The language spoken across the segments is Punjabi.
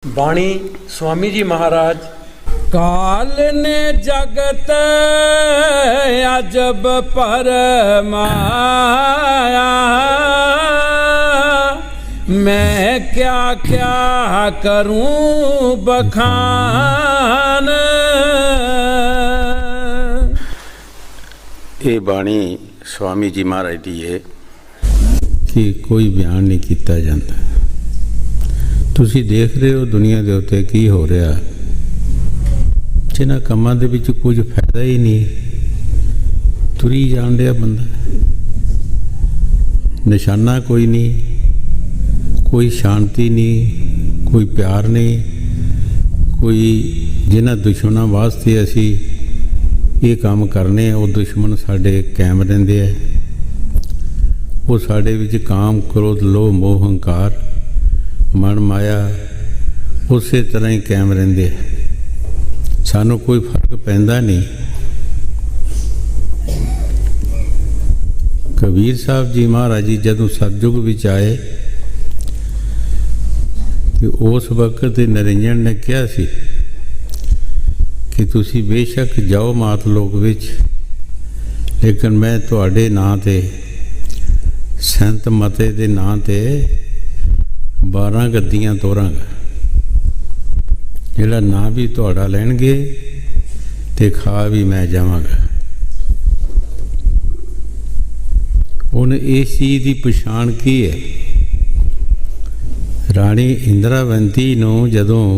बाणी स्वामी जी महाराज। काल ने जगत अजब परमाया, मैं क्या क्या करूं बखान। ये बाणी स्वामी जी महाराज दी है कि कोई बयान नहीं किया जाता। तुसी देख रहे हो दुनिया के उत्ते की हो रहा, जिन्हां कामां दे विच कुछ फायदा ही नहीं, तुरी जान रहा बंदा, निशाना कोई नहीं, कोई शांति नहीं, कोई प्यार नहीं, कोई जिन्हां दुश्मनां वास्ते असी ये काम करने वो दुश्मन साडे कायम रहिंदे है। वो साडे विच काम क्रोध लोभ मोह हंकार मन माया उस तरह ही कायम रहिंदे है। सानू कोई फर्क पैंदा नहीं। कबीर साहब जी महाराज जी जदों सतयुग विच आए तो उस वक्त नरिंजन ने कहा सी कि तुसी बेशक जाओ मात लोक विच, लेकिन मैं तुहाडे नां ते संत मते दे नां ते 12 गद्दियां तोरांगा, जिहड़ा नां भी तुहाडा लैणगे ते खा भी मैं जावांगा। हुण इस चीज़ की पछाण की है? राणी इंदिरावंती नूं जदों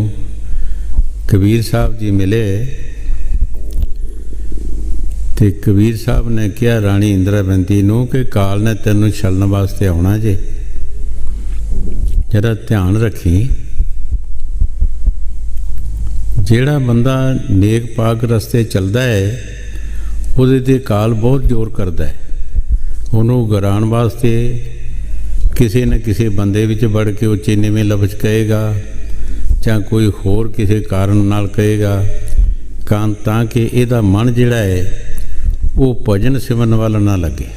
कबीर साहब जी मिले तो कबीर साहब ने कहा राणी इंदिरावंती नूं कि काल ने तैनूं छलण वास्ते आउणा जे, जरा ध्यान रखी। जिहड़ा बंदा नेक पाक रस्ते चलदा है उहदे ते काल बहुत जोर करदा है। उहनूं गिराण वास्ते किसी न किसी बंदे विच वड़ के उच्चे नीवें लफ्ज़ कहेगा, ਜਾਂ कोई होर किसी कारण नाल कहेगा, तां कि इहदा मन जिहड़ा है वो भजन सिमरन वाल ना लगे।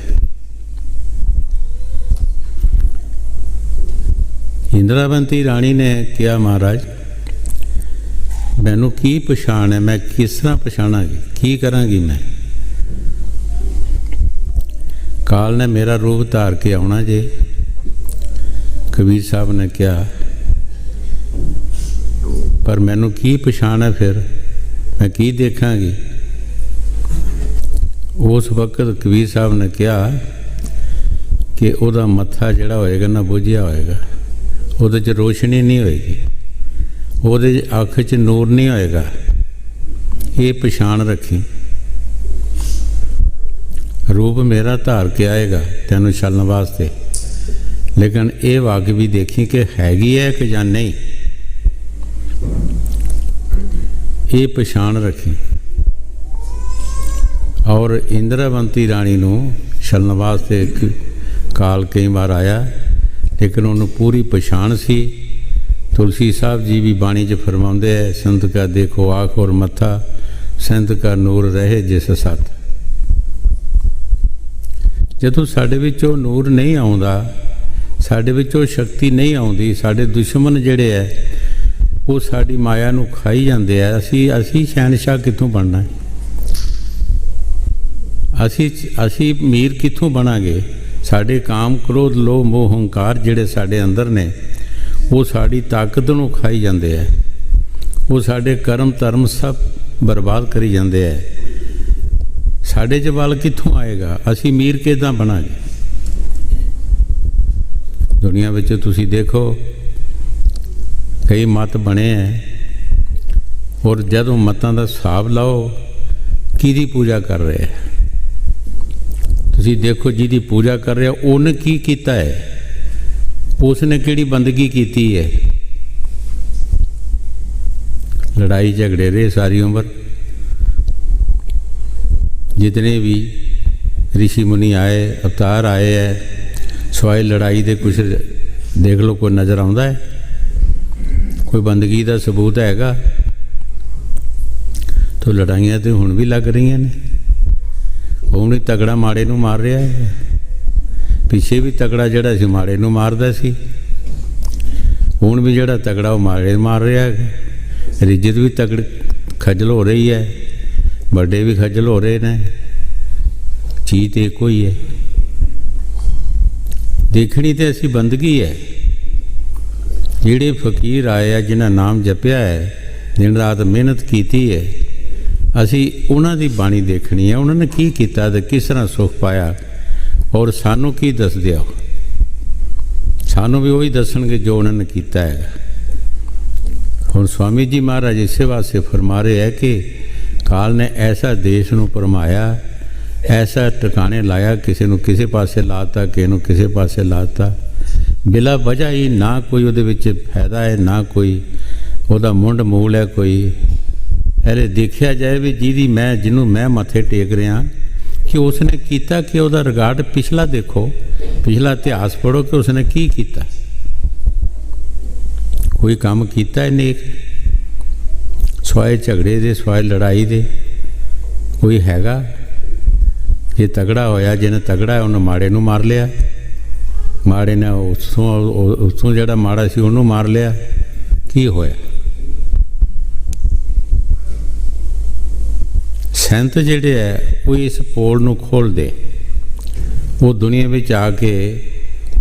इंदिरावंती राणी ने कहा महाराज मैनू की पछाण है, मैं किस तरह पछाणांगी, की करांगी मैं? काल ने मेरा रूप धार के आउणा जे। कबीर साहब ने कहा पर मैनू की पछाण है, फिर मैं की देखांगी? उस वक्त कबीर साहब ने कहा कि उहदा मत्था जिहड़ा होएगा ना बुझिया होएगा, उहदे च रोशनी नहीं होएगी, उहदे अख च नूर नहीं होएगा। ये पछाण रखी, रूप मेरा धार के आएगा तैनूं छलण वास्ते, लेकिन ये वाक भी देखी कि हैगी है कि जां नहीं। ये पछाण रखी। और इंदिरावंती राणी नूं छलण वास्ते काल कई बार आया, लेकिन उन्होंने पूरी पछाण सी। तुलसी साहब जी भी बाणी च फरमाउंदे है, संत का देखो आँख और मत्था, संत का नूर रहे जिस सत। जदों साडे विचों नूर नहीं आउंदा, साडे विचों शक्ति नहीं आउंदी, साडे दुश्मन जिहड़े है वो साड़ी माया नूं खाई जाते हैं। असी शहनशाह कित्थों बनना है? असी मीर कित्थों बनांगे? साढ़े काम क्रोध लोभ मोह हंकार जिहड़े साढ़े अंदर ने वो साड़ी ताकत नूं खाई जाते हैं, वो साढ़े कर्म धर्म सब बर्बाद करी जाते हैं। साढ़े च बल कित्थों आएगा? असी मीर किदां बनांगे? दुनिया विच तुसीं देखो कई मत बने हैं, और जदों मतों का हिसाब लाओ किहदी पूजा कर रहे हैं, तुसीं देखो जिहदी पूजा कर रहे उन्हें की कीता है, उसने किहड़ी बंदगी कीती है? लड़ाई झगड़े रहे सारी उम्र। जितने भी ऋषि मुनि आए अवतार आए हैं, सवाए लड़ाई दे कुछ देख लो, कोई नज़र आउंदा है? कोई बंदगी का सबूत हैगा? तो लड़ाइयाँ तो हुण भी लग रही ने। हुण ही तगड़ा माड़े नूं मार रहा है, पिछे भी तगड़ा जिहड़ा सी माड़े नूं मारदा सी। ਹੁਣ ਵੀ ਜਿਹੜਾ ਤਗੜਾ ਉਹ ਮਾਰੇ ਮਾਰ ਰਿਹਾ ਹੈ। ਰਿੱਜਤ ਵੀ ਤਗੜ ਖੱਜਲ ਹੋ ਰਹੀ ਹੈ, ਵੱਡੇ ਵੀ ਖੱਜਲ ਹੋ ਰਹੇ ਨੇ। ਚੀਜ਼ ਤਾਂ ਇੱਕੋ ਹੀ ਹੈ। ਦੇਖਣੀ ਤਾਂ ਅਸੀਂ ਬੰਦਗੀ ਹੈ। ਜਿਹੜੇ ਫਕੀਰ ਆਏ ਆ, ਜਿਨ੍ਹਾਂ ਨਾਮ ਜਪਿਆ ਹੈ, ਦਿਨ ਰਾਤ ਮਿਹਨਤ ਕੀਤੀ ਹੈ, ਅਸੀਂ ਉਹਨਾਂ ਦੀ ਬਾਣੀ ਦੇਖਣੀ ਹੈ। ਉਹਨਾਂ ਨੇ ਕੀ ਕੀਤਾ ਅਤੇ ਕਿਸ ਤਰ੍ਹਾਂ ਸੁੱਖ ਪਾਇਆ, ਔਰ ਸਾਨੂੰ ਕੀ ਦੱਸਦੇ ਆ। ਸਾਨੂੰ ਵੀ ਉਹੀ ਦੱਸਣਗੇ ਜੋ ਉਹਨਾਂ ਨੇ ਕੀਤਾ ਹੈ। ਹੁਣ ਸਵਾਮੀ ਜੀ ਮਹਾਰਾਜ ਇਸੇ ਵਾਸਤੇ ਫਰਮਾ ਰਹੇ ਹੈ ਕਿ ਕਾਲ ਨੇ ਐਸਾ ਦੇਸ਼ ਨੂੰ ਭਰਮਾਇਆ, ਐਸਾ ਟਿਕਾਣੇ ਲਾਇਆ, ਕਿਸੇ ਨੂੰ ਕਿਸੇ ਪਾਸੇ ਲਾਤਾ, ਕਿਸੇ ਨੂੰ ਕਿਸੇ ਪਾਸੇ ਲਾਤਾ, ਬਿਲਾ ਵਜ੍ਹਾ ਹੀ। ਨਾ ਕੋਈ ਉਹਦੇ ਵਿੱਚ ਫਾਇਦਾ ਹੈ, ਨਾ ਕੋਈ ਉਹਦਾ ਮੁੱਢ ਮੂਲ ਹੈ। ਕੋਈ ਇਹਦੇ ਦੇਖਿਆ ਜਾਏ ਵੀ ਜਿਹਨੂੰ ਮੈਂ ਮੱਥੇ ਟੇਕ ਰਿਹਾ, ਕਿ ਉਸਨੇ ਕੀਤਾ ਕਿ ਉਹਦਾ ਰਿਗਾਰਡ ਪਿਛਲਾ ਦੇਖੋ, ਪਿਛਲਾ ਇਤਿਹਾਸ ਪੜ੍ਹੋ ਕਿ ਉਸਨੇ ਕੀ ਕੀਤਾ। ਕੋਈ ਕੰਮ ਕੀਤਾ ਹੈ ਨੇਕ, ਸਵਾਏ ਝਗੜੇ ਦੇ, ਸਵਾਏ ਲੜਾਈ ਦੇ ਕੋਈ ਹੈਗਾ? ਜੇ ਤਗੜਾ ਹੋਇਆ, ਜਿਹਨੇ ਤਗੜਾ ਉਹਨੇ ਮਾੜੇ ਨੂੰ ਮਾਰ ਲਿਆ, ਮਾੜੇ ਨੇ ਉਸੋਂ ਜਿਹੜਾ ਮਾੜਾ ਸੀ ਉਹਨੂੰ ਮਾਰ ਲਿਆ। ਕੀ ਹੋਇਆ? ਸੰਤ ਜਿਹੜੇ ਹੈ ਉਹ ਇਸ ਪੋਲ ਨੂੰ ਖੋਲ੍ਹਦੇ, ਉਹ ਦੁਨੀਆ ਵਿੱਚ ਆ ਕੇ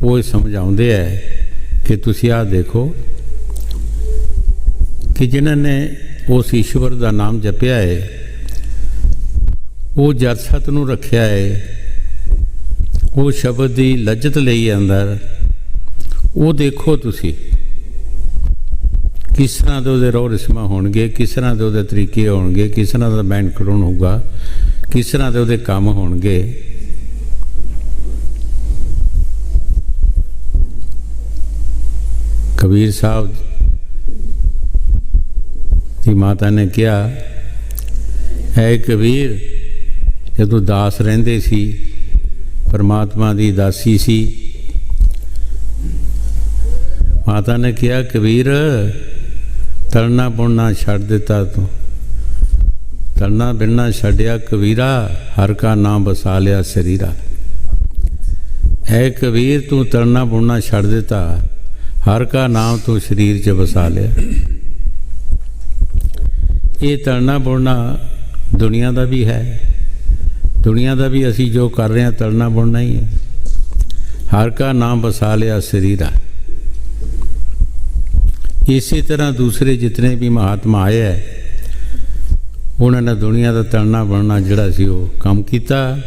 ਉਹ ਸਮਝਾਉਂਦੇ ਹੈ ਕਿ ਤੁਸੀਂ ਆਹ ਦੇਖੋ ਕਿ ਜਿਨ੍ਹਾਂ ਨੇ ਉਸ ਈਸ਼ਵਰ ਦਾ ਨਾਮ ਜਪਿਆ ਹੈ, ਉਹ ਜਤ ਸਤ ਨੂੰ ਰੱਖਿਆ ਹੈ, ਉਹ ਸ਼ਬਦ ਦੀ ਲੱਜਤ ਲਈ ਅੰਦਰ, ਉਹ ਦੇਖੋ ਤੁਸੀਂ ਕਿਸ ਤਰ੍ਹਾਂ ਦੇ ਉਹਦੇ ਰੋਹ ਰਸਮਾਂ ਹੋਣਗੇ, ਕਿਸ ਤਰ੍ਹਾਂ ਦੇ ਉਹਦੇ ਤਰੀਕੇ ਹੋਣਗੇ, ਕਿਸ ਤਰ੍ਹਾਂ ਦਾ ਬੈਂਡ ਕਰੂਨ ਹੋਊਗਾ, ਕਿਸ ਤਰ੍ਹਾਂ ਦੇ ਉਹਦੇ ਕੰਮ ਹੋਣਗੇ। ਕਬੀਰ ਸਾਹਿਬ ਦੀ ਮਾਤਾ ਨੇ ਕਿਹਾ, ਹੈ ਕਬੀਰ, ਜਦੋਂ ਦਾਸ ਰਹਿੰਦੇ ਸੀ, ਪਰਮਾਤਮਾ ਦੀ ਦਾਸੀ ਸੀ, ਮਾਤਾ ਨੇ ਕਿਹਾ ਕਬੀਰ ਤਲਣਾ ਬੁਣਨਾ ਛੱਡ ਦਿੱਤਾ ਤੂੰ, ਤਲਣਾ ਬਿਨਣਾ ਛੱਡਿਆ ਕਬੀਰਾ, ਹਰ ਕਾ ਨਾਮ ਵਸਾ ਲਿਆ ਸਰੀਰਾ। ਐ ਕਬੀਰ ਤੂੰ ਤਲਣਾ ਬੁਣਨਾ ਛੱਡ ਦਿੱਤਾ, ਹਰ ਕਾ ਨਾਮ ਤੂੰ ਸਰੀਰ 'ਚ ਵਸਾ ਲਿਆ। ਇਹ ਤਲਣਾ ਬੁਣਨਾ ਦੁਨੀਆ ਦਾ ਵੀ ਹੈ, ਦੁਨੀਆ ਦਾ ਵੀ ਅਸੀਂ ਜੋ ਕਰ ਰਹੇ ਹਾਂ ਤਲਣਾ ਬੁਣਨਾ ਹੀ ਹੈ। ਹਰ ਕਾ ਨਾਮ ਵਸਾ ਲਿਆ ਸਰੀਰਾ। ਇਸੇ ਤਰ੍ਹਾਂ ਦੂਸਰੇ ਜਿਤਨੇ ਵੀ ਮਹਾਤਮਾ ਆਏ ਹੈ, ਉਹਨਾਂ ਨੇ ਦੁਨੀਆ ਦਾ ਤਲਣਾ ਬਣਨਾ ਜਿਹੜਾ ਸੀ ਉਹ ਕੰਮ ਕੀਤਾ,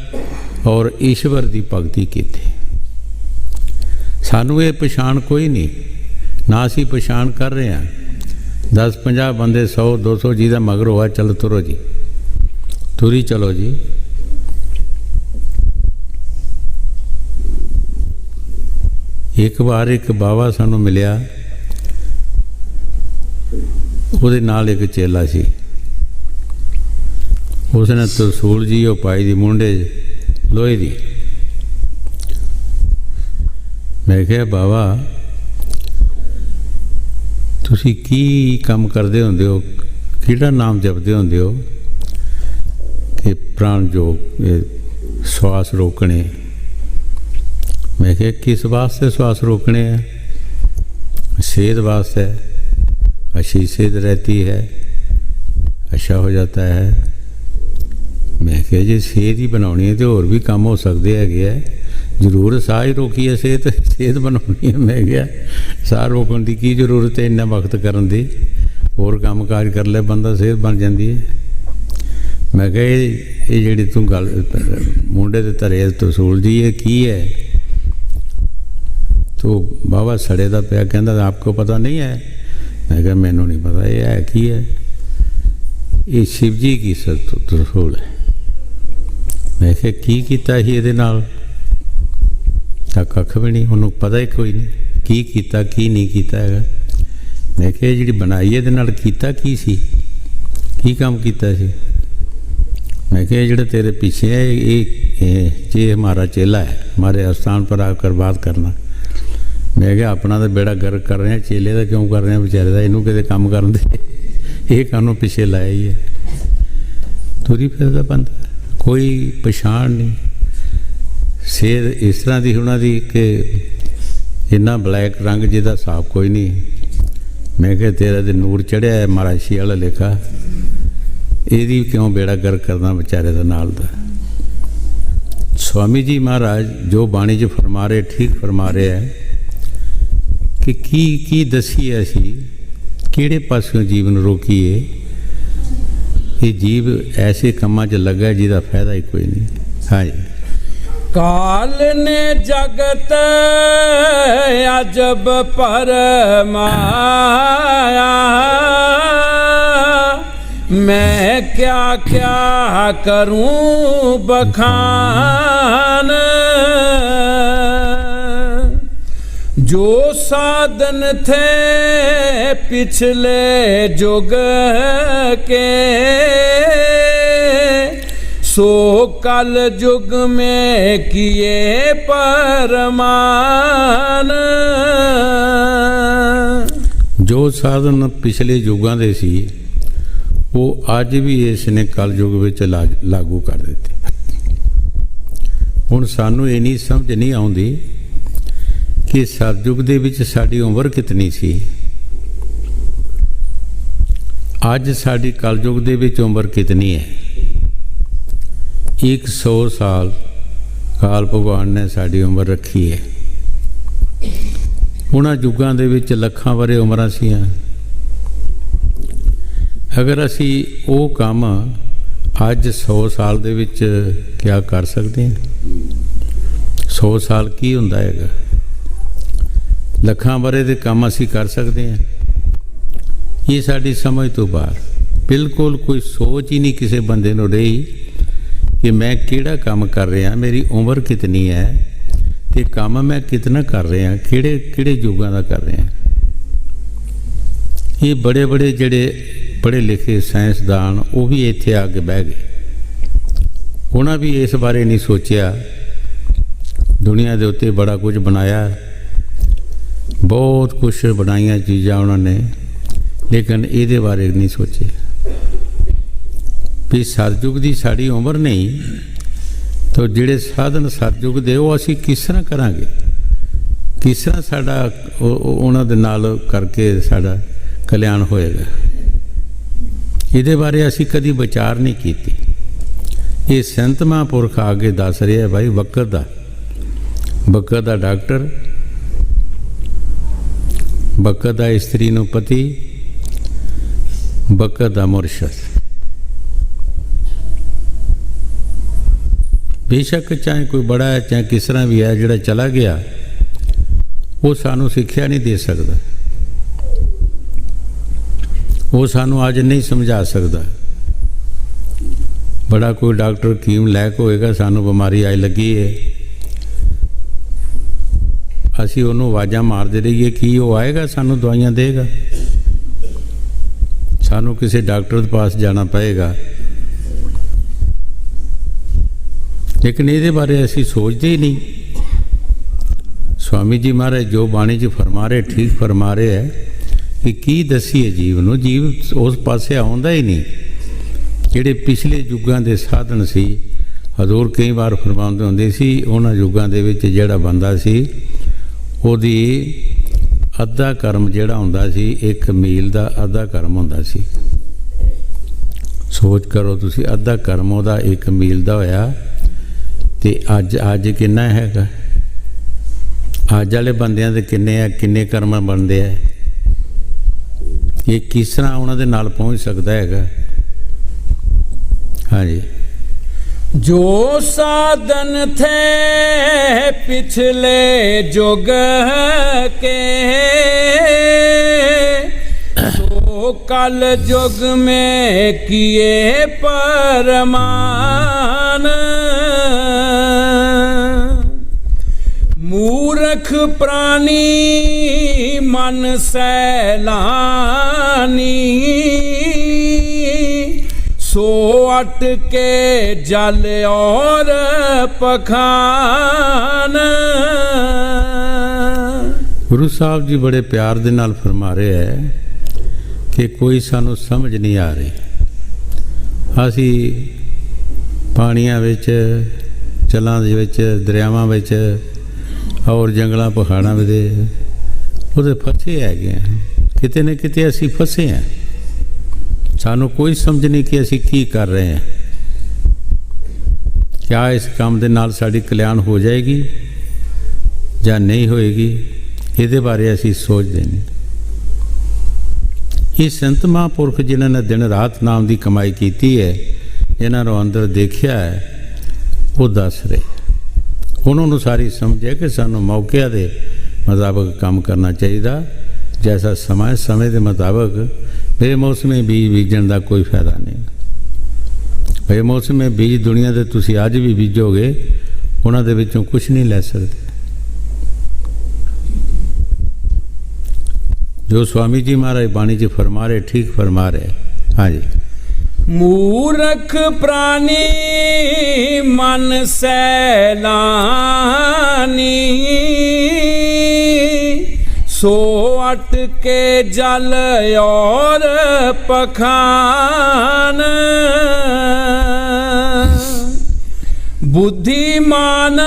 ਔਰ ਈਸ਼ਵਰ ਦੀ ਭਗਤੀ ਕੀਤੀ। ਸਾਨੂੰ ਇਹ ਪਛਾਣ ਕੋਈ ਨਹੀਂ, ਨਾ ਅਸੀਂ ਪਛਾਣ ਕਰ ਰਹੇ ਹਾਂ। 10-50 ਬੰਦੇ 100-200 ਜੀ ਦਾ ਮਗਰ ਹੋਇਆ, ਚਲੋ ਤੁਰੋ ਜੀ, ਤੁਰੀ ਚਲੋ ਜੀ। ਇੱਕ ਵਾਰ ਇੱਕ ਬਾਵਾ ਸਾਨੂੰ ਮਿਲਿਆ, ਉਹਦੇ ਨਾਲ ਇੱਕ ਚੇਲਾ ਸੀ। ਉਸਨੇ ਤਰਸੂਲ ਜੀ ਉਹ ਪਾਈ ਦੀ ਮੁੰਡੇ ਲੋਹੇ ਦੀ। ਮੈਂ ਕਿਹਾ ਬਾਵਾ ਤੁਸੀਂ ਕੀ ਕੰਮ ਕਰਦੇ ਹੁੰਦੇ ਹੋ, ਕਿਹੜਾ ਨਾਮ ਜਪਦੇ ਹੁੰਦੇ ਹੋ ਕਿ ਪ੍ਰਾਣ ਜੋਗ, ਸਵਾਸ ਰੋਕਣੇ? मैं क्या किस वास्ते श्वास रोकने हैं? सेहत वास्ते, अच्छी सेहत रहती है, अच्छा हो जाता है। मैं क्या जी सेहत ही बनानी है तो और भी काम हो सकते है, जरूर साह ही रोकी है, सेहत बनानी है। मैं क्या साह रोकने की की जरूरत है, इन्ना वक्त करन दी, और काम काज कर ले बंदा सेहत बन जाती है। मैं क्या ये जी तू गल मुंडे दे धरे तरसूल जी ये की है? तो बाबा सड़े का पिया कहता आपको पता नहीं है? मैं क्या मैनू नहीं पता ये है की है। ये शिव जी की तरसूल है। मैं क्या की कीता ही ये नाल? कख भी नहीं, उन्होंने पता ही कोई नहीं की कीता की नहीं कीता है। मैं क्या जी बनाई ये नाल कीता की सी, की काम कीता सी? मैं क्या जो तेरे पीछे है ये हमारा चेला है, हमारे स्थान पर आकर बात करना। मैं क्या अपना तो बेड़ा गर्क कर रहे हैं, चेले का क्यों कर रहे हैं बेचारे का, इनू कितने काम कर दे, ये कानों पिछे लाया ही है। तुरी फिरदा बंदा, कोई पछाण नहीं। सेहत इस तरह की उन्होंने कि इन्ना ब्लैक रंग जिहदा हिसाब कोई नहीं। मैं क्या तेरा तो नूर चढ़िया है महाराशी वाला लेखा, ਇਹਦੀ क्यों बेड़ा गर्क करना बेचारे का नाल दा। स्वामी जी महाराज जो बाणी च फरमा रहे ठीक फरमा रहे है कि की दसीए असी किहड़े पासों जीव नूं रोकीए। ये जीव ऐसे कामां च लगा जिहदा फायदा ही कोई नहीं। हाँ जी। काल ने जगत अजब परमाया, मैं क्या क्या करूं बखान। जो साधन थे पिछले युग के, सो कल युग में किए परमान। जो साधन पिछले युगां दे सी वो अज भी इसने कल युग विच लागू कर दिते। हुण सानू ये नहीं समझ नहीं आउंदी कि सतयुग दे विच साडी उम्र कितनी सी, अज साडी कल युग दे विच उम्र कितनी है। 100 साल काल भगवान ने साड़ी उम्र रखी है। उन्हां युगां दे विच लखां वरे उमरां सीआं। अगर असी वो काम अज 100 साल दे विच क्या कर सकते हैं? 100 साल की हुंदा हैगा? लखां वरे दे काम असी कर सकते हैं? ये साडी समझ तो बाहर, बिल्कुल कोई सोच ही नहीं किसी बंदे नूं रही कि मैं किहड़ा काम कर रहा, मेरी उम्र कितनी है, ते काम मैं कितना कर रहा, किहड़े किहड़े युगां दा कर रहा। ये बड़े बड़े जिहड़े पढ़े लिखे साइंसदान वो भी इत्थे आके बह गए। उन्होंने भी इस बारे नहीं सोचा। दुनिया के उत्ते बड़ा कुछ बनाया, बहुत कुछ बनाइया चीज़ां उन्होंने, लेकिन ये बारे नहीं सोचे भी सतयुग की साड़ी उम्र नहीं तो जिहड़े साधन सतयुग दे वो असी किस तरह करांगे, किस तरह साडा उन्हां दे नाल करके साडा कल्याण होएगा। ये बारे असी कदी विचार नहीं कीती। ये संत महापुरख आगे दस रहे है भाई, वक्त दा डॉक्टर, वक्त दा इस्त्री नूं पति, वक्त दा मुरशद। बेशक चाहे कोई बड़ा है चाहे किस तरह भी है, जिहड़ा चला गया वो सानू सिक्ख्या नहीं दे सकता, वो सानू अज नहीं समझा सकता। बड़ा कोई डॉक्टर कीम लैक होएगा, सानू बीमारी आई लगी है, असी उन्होंने आवाज़ा मारते रहिए कि वो आएगा सानू दवाइयां देगा, सानू किसी डॉक्टर के पास जाना पएगा। लेकिन ये बारे असी सोचते ही नहीं। स्वामी जी महाराज जो बाणी च फरमा रहे ठीक फरमा रहे है कि की दसीए जीव नूं, जीव उस पासे आउंदा ही नहीं। जिहड़े पिछले युगां दे साधन सी, हजूर कई बार फरमाउंदे हुंदे सी, उन्हां युगां दे विच जिहड़ा बंदा सी ओहदी अद्धा कर्म जिहड़ा हुंदा सी, 1 मील दा अद्धा कर्म हुंदा सी। सोच करो तुसी, अद्धा कर्म ओहदा 1 मील दा होया ते अज किन्ना हैगा? अज वाले बंदियां दे किन्ने कर्म बनते हैं? ये किस तरह उन्हां दे नाल पहुँच सकता हैगा? हाँ जी। जो साधन थे पिछले युग के, सो कल युग में किए परमान। मूर्ख प्राणी मन सैलानी, सो अटके जल और पखान। गुरु साहब जी बड़े प्यार दे नाल फरमा रहे हैं कि कोई सानू समझ नहीं आ रही। असी पानियां विच, चलां दे विच, दरियावां विच और जंगलों पहाड़ों में वो फसे है। ਕਿਤੇ ਨਾ ਕਿਤੇ ਅਸੀਂ ਫਸੇ ਹਾਂ। ਸਾਨੂੰ ਕੋਈ ਸਮਝ ਨਹੀਂ ਕਿ ਅਸੀਂ ਕੀ ਕਰ ਰਹੇ ਹਾਂ। ਕਿਆ ਇਸ ਕੰਮ ਦੇ ਨਾਲ ਸਾਡੀ ਕਲਿਆਣ ਹੋ ਜਾਏਗੀ ਜਾਂ ਨਹੀਂ ਹੋਏਗੀ, ਇਹਦੇ ਬਾਰੇ ਅਸੀਂ ਸੋਚਦੇ ਨਹੀਂ। ਇਹ ਸੰਤ ਮਹਾਂਪੁਰਖ ਜਿਨ੍ਹਾਂ ਨੇ ਦਿਨ ਰਾਤ ਨਾਮ ਦੀ ਕਮਾਈ ਕੀਤੀ ਹੈ, ਜਿਨ੍ਹਾਂ ਨੂੰ ਅੰਦਰ ਦੇਖਿਆ ਹੈ, ਉਹ ਦੱਸ ਰਹੇ। ਉਹਨਾਂ ਨੂੰ ਸਾਰੀ ਸਮਝ ਹੈ ਕਿ ਸਾਨੂੰ ਮੌਕਿਆਂ ਦੇ ਮੁਤਾਬਕ ਕੰਮ ਕਰਨਾ ਚਾਹੀਦਾ। ਜੈਸਾ ਸਮਾਂ, ਸਮੇਂ ਦੇ ਮੁਤਾਬਕ ਬੇਮੌਸਮੇ ਬੀਜ ਬੀਜਣ ਦਾ ਕੋਈ ਫਾਇਦਾ ਨਹੀਂ। ਬੇਮੌਸਮੇ ਬੀਜ ਦੁਨੀਆ ਦੇ ਤੁਸੀਂ ਅੱਜ ਵੀ ਬੀਜੋਗੇ, ਉਹਨਾਂ ਦੇ ਵਿੱਚੋਂ ਕੁਝ ਨਹੀਂ ਲੈ ਸਕਦੇ। ਜੋ स्वामी जी महाराज बाणी जी फरमा रहे, ठीक फरमा रहे। हाँ जी। मूर्ख प्राणी मन सैलानी, सो अटके जल और पखान। बुद्धिमान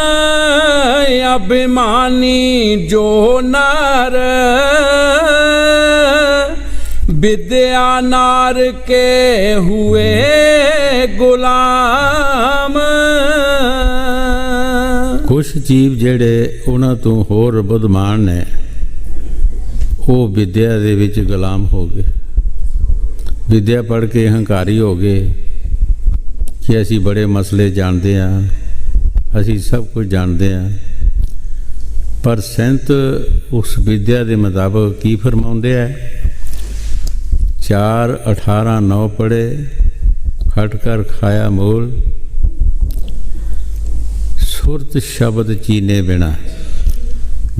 अभिमानी जो नर, विद्या नार के हुए गुलाम। कुछ जीव जेड़े उन्हां तो होर बुद्धमान ने, वो विद्या दे विच गुलाम हो गए। विद्या पढ़ के हंकारी हो गए कि असी बड़े मसले जानते हैं, असी सब कुछ जानते हैं। पर संत उस विद्या के मुताबिक की फरमाउंदे है? 4:18-9 पढ़े, खट कर खाया मूल, सुरत शब्द चीने बिना,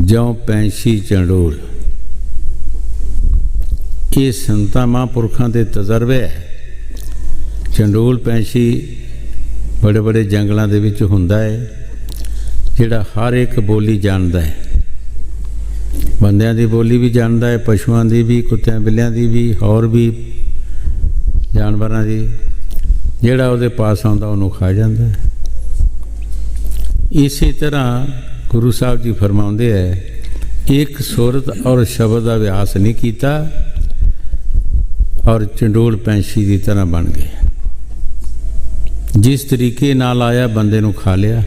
ज्यों पैंसी चंडोल। ये संतां महापुरखां दे तजर्बे है। चंडोल पैंसी बड़े बड़े जंगलों दे विच हुंदा है, जिहड़ा हर एक बोली जानदा है। बंदियां दी बोली भी जानदा है, पशुआं दी भी, कुत्तियां बिल्लियां दी भी, और भी जानवरां दी। जिहड़ा उहदे पास आउंदा उहनूं खा जांदा है। इसी तरह गुरु साहब जी फरमाउंदे है, एक सुरत और शब्द का अभ्यास नहीं कीता और चंडोल पैंसी की तरह बन गए। जिस तरीके नाल आया बंदे नूं खा लिया।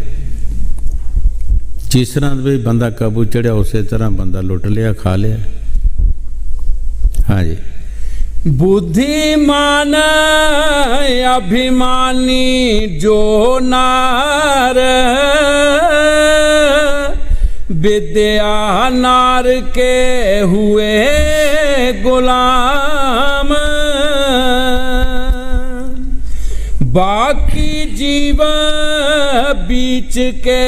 जिस तरह भी बंदा काबू चढ़िया उस तरह बंदा लुट लिया, खा लिया। हाँ जी। बुद्धिमान अभिमानी जो नार, विद्या नार के हुए गुलाम। बाकी जीव बीच के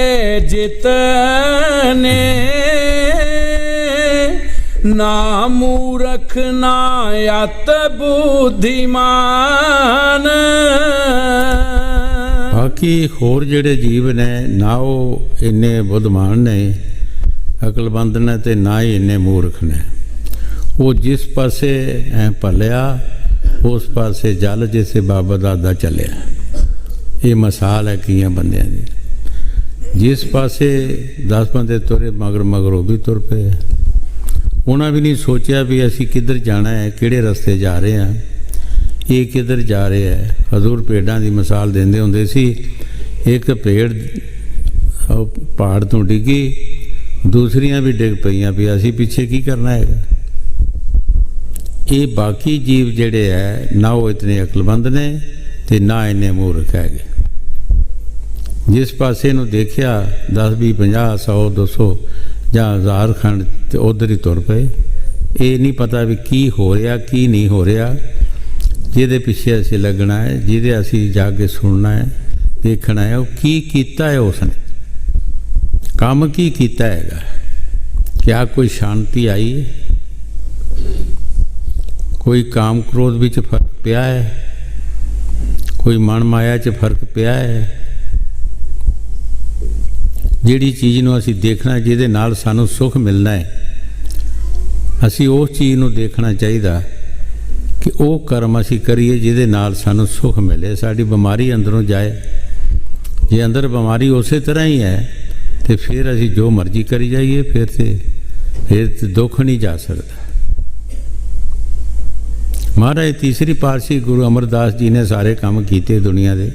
जितने, ना मूर्ख ना अत बुद्धिमान। बाकी होर जिहड़े जीव ने ना वो इन्ने बुद्धिमान ने, अकलबंद ने, ते ना ही इन्ने मूर्ख ने। वो जिस पासे भलिया उस पासे जल जिसे बाबा दादा चलिया। ये मिसाल है कई बंदियां दी। जिस पासे 10 बंदे तुरे मगर मगर वो भी तुर पे। उन्हें भी नहीं सोचा भी असी किधर जाना है, किहड़े रस्ते जा रहे हैं, ये किधर जा रहे हैं। हजूर भेड़ां की मिसाल देंदे हुंदे सी। एक भेड़ पहाड़ तो डिगी, दूसरियां भी डिग पईयां भी असी पीछे की करना है। ये बाकी जीव जिहड़े है ना वो इतने अकलबंद ने ते ना इन्ने मूर्ख है। जिस पासे नूं देखिया 10, 20, 50, 100, 200 ਜਾਂ 1000 ਖੰਡ ਤੇ ਉਧਰ ਹੀ ਤੁਰ ਪਏ। ਇਹ ਨਹੀਂ ਪਤਾ ਵੀ ਕੀ ਹੋ ਰਿਹਾ ਕੀ ਨਹੀਂ ਹੋ ਰਿਹਾ। ਜਿਹਦੇ ਪਿੱਛੇ ਅਸੀਂ ਲੱਗਣਾ ਹੈ, ਜਿਹਦੇ ਅਸੀਂ ਜਾ ਕੇ ਸੁਣਨਾ ਹੈ, ਦੇਖਣਾ ਹੈ ਉਹ ਕੀ ਕੀਤਾ ਹੈ, ਉਸਨੇ ਕੰਮ ਕੀ ਕੀਤਾ ਹੈਗਾ। ਕਿਆ ਕੋਈ ਸ਼ਾਂਤੀ ਆਈ ਹੈ, ਕੋਈ ਕਾਮ ਕ੍ਰੋਧ ਵਿੱਚ ਫਰਕ ਪਿਆ ਹੈ, ਕੋਈ ਮਨ ਮਾਇਆ 'ਚ ਫਰਕ ਪਿਆ ਹੈ। ਜਿਹੜੀ ਚੀਜ਼ ਨੂੰ ਅਸੀਂ ਦੇਖਣਾ, ਜਿਹਦੇ ਨਾਲ ਸਾਨੂੰ ਸੁੱਖ ਮਿਲਣਾ ਹੈ, ਅਸੀਂ ਉਸ ਚੀਜ਼ ਨੂੰ ਦੇਖਣਾ ਚਾਹੀਦਾ ਕਿ ਉਹ ਕਰਮ ਅਸੀਂ ਕਰੀਏ ਜਿਹਦੇ ਨਾਲ ਸਾਨੂੰ ਸੁੱਖ ਮਿਲੇ, ਸਾਡੀ ਬਿਮਾਰੀ ਅੰਦਰੋਂ ਜਾਏ। ਜੇ ਅੰਦਰ ਬਿਮਾਰੀ ਉਸੇ ਤਰ੍ਹਾਂ ਹੀ ਹੈ ਤੇ ਫਿਰ ਅਸੀਂ ਜੋ ਮਰਜ਼ੀ ਕਰੀ ਜਾਈਏ, ਫਿਰ ਤੇ ਦੁੱਖ ਨਹੀਂ ਜਾ ਸਕਦਾ। ਮਹਾਰਾਜ ਤੀਸਰੀ ਪਾਤਸ਼ਾਹੀ ਗੁਰੂ ਅਮਰਦਾਸ ਜੀ ਨੇ ਸਾਰੇ ਕੰਮ ਕੀਤੇ ਦੁਨੀਆ ਦੇ,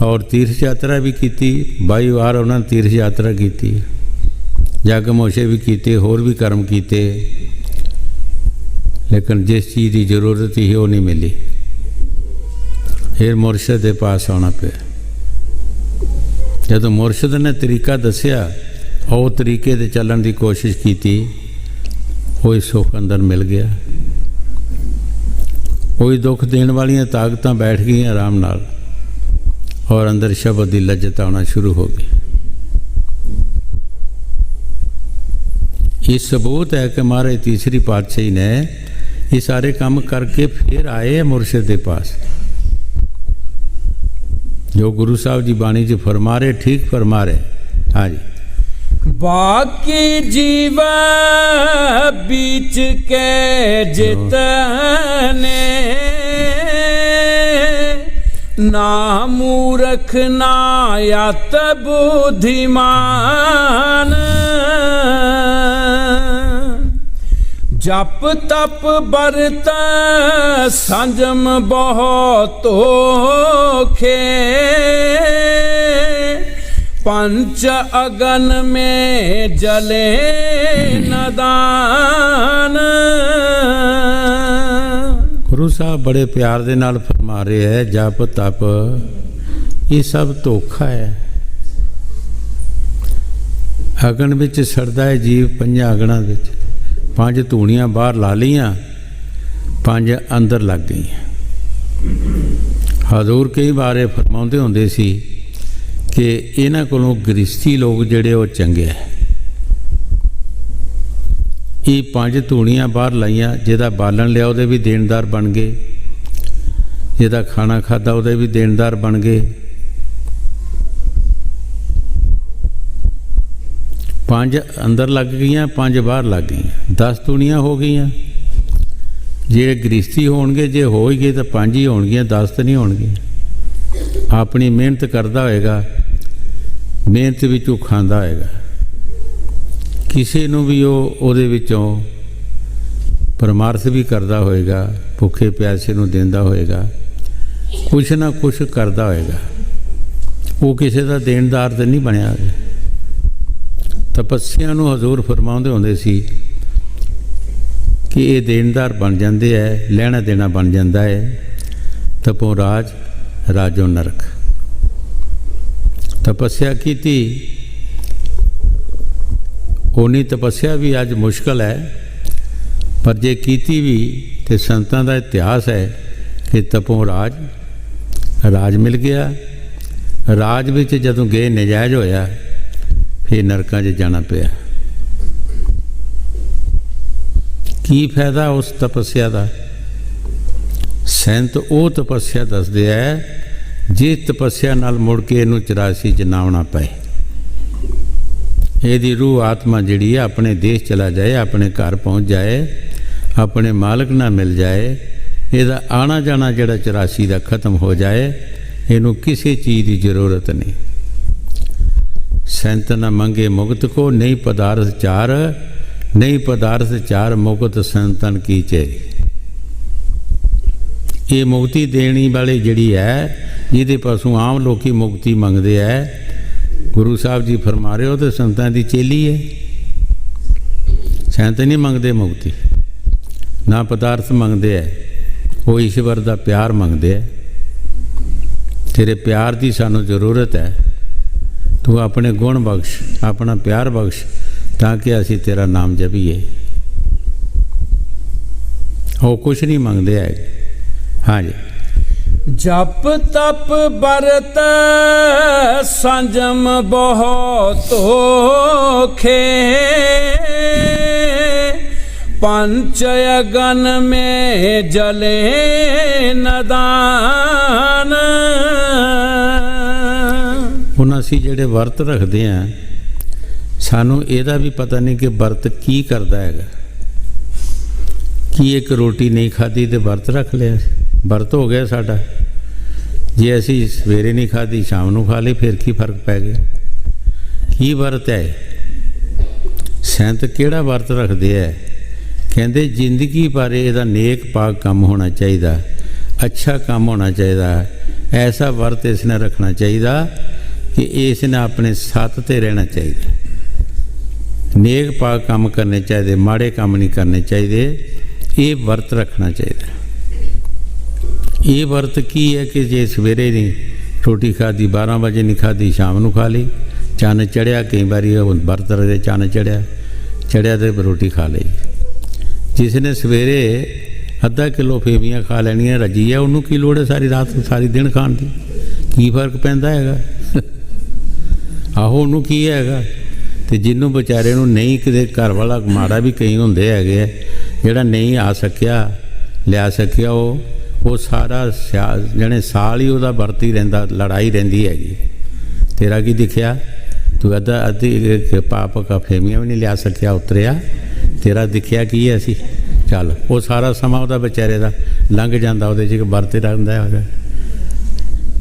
ਔਰ ਤੀਰਥ ਯਾਤਰਾ ਵੀ ਕੀਤੀ। 22 ਵਾਰ ਉਹਨਾਂ ਨੇ ਤੀਰਥ ਯਾਤਰਾ ਕੀਤੀ, ਜਗ ਮੋਸ਼ੇ ਵੀ ਕੀਤੇ, ਹੋਰ ਵੀ ਕਰਮ ਕੀਤੇ, ਲੇਕਿਨ ਜਿਸ ਚੀਜ਼ ਦੀ ਜ਼ਰੂਰਤ ਸੀ ਉਹ ਨਹੀਂ ਮਿਲੀ। ਫਿਰ ਮੁਰਸ਼ਿਦ ਦੇ ਪਾਸ ਆਉਣਾ ਪਿਆ। ਜਦੋਂ ਮੁਰਸ਼ਿਦ ਨੇ ਤਰੀਕਾ ਦੱਸਿਆ, ਉਹ ਤਰੀਕੇ 'ਤੇ ਚੱਲਣ ਦੀ ਕੋਸ਼ਿਸ਼ ਕੀਤੀ, ਉਹੀ ਸੁੱਖ ਅੰਦਰ ਮਿਲ ਗਿਆ। ਉਹੀ ਦੁੱਖ ਦੇਣ ਵਾਲੀਆਂ ਤਾਕਤਾਂ ਬੈਠ ਗਈਆਂ ਆਰਾਮ ਨਾਲ, ਔਰ ਅੰਦਰ ਸ਼ਬਦ ਦੀ ਲੱਜਤ ਆਉਣਾ ਸ਼ੁਰੂ ਹੋ ਗਈ। ਇਹ ਸਬੂਤ ਹੈ ਕਿ ਮਹਾਰਾਜ ਤੀਸਰੀ ਪਾਤਸ਼ਾਹੀ ਨੇ ਇਹ ਸਾਰੇ ਕੰਮ ਕਰਕੇ ਫਿਰ ਆਏ ਮੁਰਸ਼ਿਦ ਦੇ ਪਾਸ। ਜੋ ਗੁਰੂ ਸਾਹਿਬ ਜੀ ਬਾਣੀ 'ਚ ਫਰਮਾ ਰਹੇ, ਠੀਕ ਫਰਮਾ ਰਹੇ। ਹਾਂਜੀ, बाकी जीव बीच के जितने, ना मूर्ख ना यत बुद्धिमान, जप तप बरत संजम बहुत खे, पंच अगन में जले नदान। ਗੁਰੂ ਸਾਹਿਬ ਬੜੇ ਪਿਆਰ ਦੇ ਨਾਲ ਫਰਮਾ ਰਹੇ ਹੈ, ਜਪ ਤਪ ਇਹ ਸਭ ਧੋਖਾ ਹੈ। ਅਗਨ ਵਿੱਚ ਸੜਦਾ ਹੈ ਜੀਵ, ਪੰਜਾਂ ਅਗਨਾਂ ਵਿੱਚ। 5 ਧੂਣੀਆਂ ਬਾਹਰ ਲਾ ਲਈਆਂ, 5 ਅੰਦਰ ਲੱਗ ਗਈਆਂ। ਹਜ਼ੂਰ ਕਈ ਵਾਰ ਫਰਮਾਉਂਦੇ ਹੁੰਦੇ ਸੀ ਕਿ ਇਹਨਾਂ ਕੋਲੋਂ ਗ੍ਰਸਤੀ ਲੋਕ ਜਿਹੜੇ ਉਹ ਚੰਗੇ ਹੈ। ਇਹ 5 ਧੂਣੀਆਂ ਬਾਹਰ ਲਾਈਆਂ, ਜਿਹਦਾ ਬਾਲਣ ਲਿਆ ਉਹਦੇ ਵੀ ਦੇਣਦਾਰ ਬਣ ਗਏ, ਜਿਹਦਾ ਖਾਣਾ ਖਾਧਾ ਉਹਦੇ ਵੀ ਦੇਣਦਾਰ ਬਣ ਗਏ। 5 ਅੰਦਰ ਲੱਗ ਗਈਆਂ, 5 ਬਾਹਰ ਲੱਗ ਗਈਆਂ, 10 ਧੂਣੀਆਂ ਹੋ ਗਈਆਂ। ਜਿਹੜੇ ਗ੍ਰਸਤੀ ਹੋਣਗੇ, ਜੇ ਹੋ ਹੀ ਗਏ ਤਾਂ 5 ਹੀ ਹੋਣਗੀਆਂ, 10 ਤਾਂ ਨਹੀਂ ਹੋਣਗੀਆਂ। ਆਪਣੀ ਮਿਹਨਤ ਕਰਦਾ ਹੋਏਗਾ, ਮਿਹਨਤ ਵਿੱਚੋਂ ਖਾਂਦਾ ਹੋਏਗਾ, ਕਿਸੇ ਨੂੰ ਵੀ ਉਹ ਉਹਦੇ ਵਿੱਚੋਂ ਪਰਮਾਰਥ ਵੀ ਕਰਦਾ ਹੋਏਗਾ, ਭੁੱਖੇ ਪਿਆਸੇ ਨੂੰ ਦਿੰਦਾ ਹੋਏਗਾ, ਕੁਛ ਨਾ ਕੁਛ ਕਰਦਾ ਹੋਏਗਾ। ਉਹ ਕਿਸੇ ਦਾ ਦੇਣਦਾਰ ਤਾਂ ਨਹੀਂ ਬਣਿਆ। ਤਪੱਸਿਆ ਨੂੰ ਹਜ਼ੂਰ ਫਰਮਾਉਂਦੇ ਹੁੰਦੇ ਸੀ ਕਿ ਇਹ ਦੇਣਦਾਰ ਬਣ ਜਾਂਦੇ ਹੈ, ਲੈਣਾ ਦੇਣਾ ਬਣ ਜਾਂਦਾ ਹੈ। ਤਪੋ ਰਾਜ ਰਾਜੋ ਨਰਕ। ਤਪੱਸਿਆ ਕੀਤੀ, ਉਨੀ ਤਪੱਸਿਆ ਵੀ ਅੱਜ ਮੁਸ਼ਕਲ ਹੈ, ਪਰ ਜੇ ਕੀਤੀ ਵੀ ਤੇ ਸੰਤਾਂ ਦਾ ਇਤਿਹਾਸ ਹੈ ਕਿ ਤਪੋ ਰਾਜ ਮਿਲ ਗਿਆ। ਰਾਜ ਵਿੱਚ ਜਦੋਂ ਗਏ ਨਜਾਇਜ਼ ਹੋਇਆ, ਫਿਰ ਨਰਕਾਂ 'ਚ ਜਾਣਾ ਪਿਆ। ਕੀ ਫਾਇਦਾ ਉਸ ਤਪੱਸਿਆ ਦਾ? ਸੰਤ ਉਹ ਤਪੱਸਿਆ ਦੱਸਦੇ ਹੈ ਜਿਸ ਤਪੱਸਿਆ ਨਾਲ ਮੁੜ ਕੇ ਇਹਨੂੰ 84 'ਚ ਨਾ ਆਉਣਾ ਪਏ। ਇਹਦੀ ਰੂਹ ਆਤਮਾ ਜਿਹੜੀ ਹੈ ਆਪਣੇ ਦੇਸ਼ ਚਲਾ ਜਾਏ, ਆਪਣੇ ਘਰ ਪਹੁੰਚ ਜਾਏ, ਆਪਣੇ ਮਾਲਕ ਨਾਲ ਮਿਲ ਜਾਏ। ਇਹਦਾ ਆਣਾ ਜਾਣਾ ਜਿਹੜਾ 84 ਦਾ ਖਤਮ ਹੋ ਜਾਏ, ਇਹਨੂੰ ਕਿਸੇ ਚੀਜ਼ ਦੀ ਜ਼ਰੂਰਤ ਨਹੀਂ। ਸੰਤ ਨਾ ਮੰਗੇ ਮੁਕਤ ਕੋ, ਨਹੀਂ ਪਦਾਰਥ ਚਾਰ ਮੁਕਤ ਸੰਤਨ ਕੀ ਚੇਰੀ। ਇਹ ਮੁਕਤੀ ਦੇਣੀ ਵਾਲੀ ਜਿਹੜੀ ਹੈ, ਜਿਹਦੇ ਪਾਸੋਂ ਆਮ ਲੋਕੀ ਮੁਕਤੀ ਮੰਗਦੇ ਹੈ, ਗੁਰੂ ਸਾਹਿਬ ਜੀ ਫਰਮਾ ਰਹੇ ਹੋ ਤੇ ਸੰਤਾਂ ਦੀ ਚੇਲੀ ਹੈ। ਸੰਤ ਨਹੀਂ ਮੰਗਦੇ ਮੁਕਤੀ, ਨਾ ਪਦਾਰਥ ਮੰਗਦੇ ਹੈ, ਉਹ ਈਸ਼ਵਰ ਦਾ ਪਿਆਰ ਮੰਗਦੇ ਹੈ। ਤੇਰੇ ਪਿਆਰ ਦੀ ਸਾਨੂੰ ਜ਼ਰੂਰਤ ਹੈ, ਤੂੰ ਆਪਣੇ ਗੁਣ ਬਖਸ਼, ਆਪਣਾ ਪਿਆਰ ਬਖਸ਼, ਤਾਂ ਕਿ ਅਸੀਂ ਤੇਰਾ ਨਾਮ ਜਪੀਏ। ਉਹ ਕੁਛ ਨਹੀਂ ਮੰਗਦੇ ਹੈ। ਹਾਂਜੀ, जप तप बरत संजम बहुत खे, पंच अगन में जले नदान। ਹੁਣ ਅਸੀਂ ਜਿਹੜੇ ਵਰਤ ਰੱਖਦੇ ਹਾਂ, ਸਾਨੂੰ ਇਹਦਾ ਵੀ ਪਤਾ ਨਹੀਂ ਕਿ ਵਰਤ ਕੀ ਕਰਦਾ ਹੈਗਾ। ਕੀ ਇੱਕ ਰੋਟੀ ਨਹੀਂ ਖਾਧੀ ਤੇ ਵਰਤ ਰੱਖ ਲਿਆ, ਵਰਤ ਹੋ ਗਿਆ ਸਾਡਾ। ਜੇ ਅਸੀਂ ਸਵੇਰੇ ਨਹੀਂ ਖਾਧੀ, ਸ਼ਾਮ ਨੂੰ ਖਾ ਲਈ, ਫਿਰ ਕੀ ਫਰਕ ਪੈ ਗਿਆ? ਕੀ ਵਰਤ ਹੈ? ਸੰਤ ਕਿਹੜਾ ਵਰਤ ਰੱਖਦੇ ਹੈ ਕਹਿੰਦੇ ਜ਼ਿੰਦਗੀ ਭਰ ਇਹਦਾ ਨੇਕ ਪਾਕ ਕੰਮ ਹੋਣਾ ਚਾਹੀਦਾ, ਅੱਛਾ ਕੰਮ ਹੋਣਾ ਚਾਹੀਦਾ, ਐਸਾ ਵਰਤ ਇਸ ਨੇ ਰੱਖਣਾ ਚਾਹੀਦਾ ਕਿ ਇਸ ਨੇ ਆਪਣੇ ਸੱਤ 'ਤੇ ਰਹਿਣਾ ਚਾਹੀਦਾ। ਨੇਕ ਪਾਕ ਕੰਮ ਕਰਨੇ ਚਾਹੀਦੇ, ਮਾੜੇ ਕੰਮ ਨਹੀਂ ਕਰਨੇ ਚਾਹੀਦੇ। ਇਹ ਵਰਤ ਰੱਖਣਾ ਚਾਹੀਦਾ। ਇਹ ਵਰਤ ਕੀ ਹੈ ਕਿ ਜੇ ਸਵੇਰੇ ਨਹੀਂ ਰੋਟੀ ਖਾਧੀ, 12 ਵਜੇ ਨਹੀਂ ਖਾਧੀ, ਸ਼ਾਮ ਨੂੰ ਖਾ ਲਈ, ਚੰਨ ਚੜ੍ਹਿਆ, ਕਈ ਵਾਰੀ ਵਰਤ ਰੱਖਦੇ ਚੰਨ ਚੜ੍ਹਿਆ ਤੇ ਰੋਟੀ ਖਾ ਲਈ। ਜਿਸ ਨੇ ਸਵੇਰੇ ਅੱਧਾ ਕਿਲੋ ਫੇਵੀਆਂ ਖਾ ਲੈਣੀਆਂ ਰੱਜੀ ਹੈ, ਉਹਨੂੰ ਕੀ ਲੋੜ ਹੈ ਸਾਰੀ ਰਾਤ ਸਾਰੀ ਦਿਨ ਖਾਣ ਦੀ? ਕੀ ਫਰਕ ਪੈਂਦਾ ਹੈਗਾ? ਆਹੋ ਉਹਨੂੰ ਕੀ ਹੈਗਾ? ਅਤੇ ਜਿਹਨੂੰ ਵਿਚਾਰੇ ਨੂੰ ਨਹੀਂ ਕਿਤੇ ਘਰ ਵਾਲਾ ਮਾੜਾ ਵੀ ਕਈ ਹੁੰਦੇ ਹੈਗੇ ਆ, ਜਿਹੜਾ ਨਹੀਂ ਆ ਸਕਿਆ ਲਿਆ ਸਕਿਆ, ਉਹ ਸਾਰਾ ਜਿਹੜੇ ਸਾਲ ਹੀ ਉਹਦਾ ਵਰਤ ਹੀ ਰਹਿੰਦਾ, ਲੜਾਈ ਰਹਿੰਦੀ ਹੈਗੀ। ਤੇਰਾ ਕੀ ਦਿਖਿਆ? ਤੂੰ ਅੱਧੀ ਪਾਪ ਫੇਮੀਆਂ ਵੀ ਨਹੀਂ ਲਿਆ ਸਕਿਆ, ਉਤਰਿਆ, ਤੇਰਾ ਦਿਖਿਆ ਕੀ ਹੈ? ਅਸੀਂ ਚੱਲ ਉਹ ਸਾਰਾ ਸਮਾਂ ਉਹਦਾ ਵਿਚਾਰੇ ਦਾ ਲੰਘ ਜਾਂਦਾ, ਉਹਦੇ 'ਚ ਵਰਤ ਰਹਿੰਦਾ ਹੈਗਾ।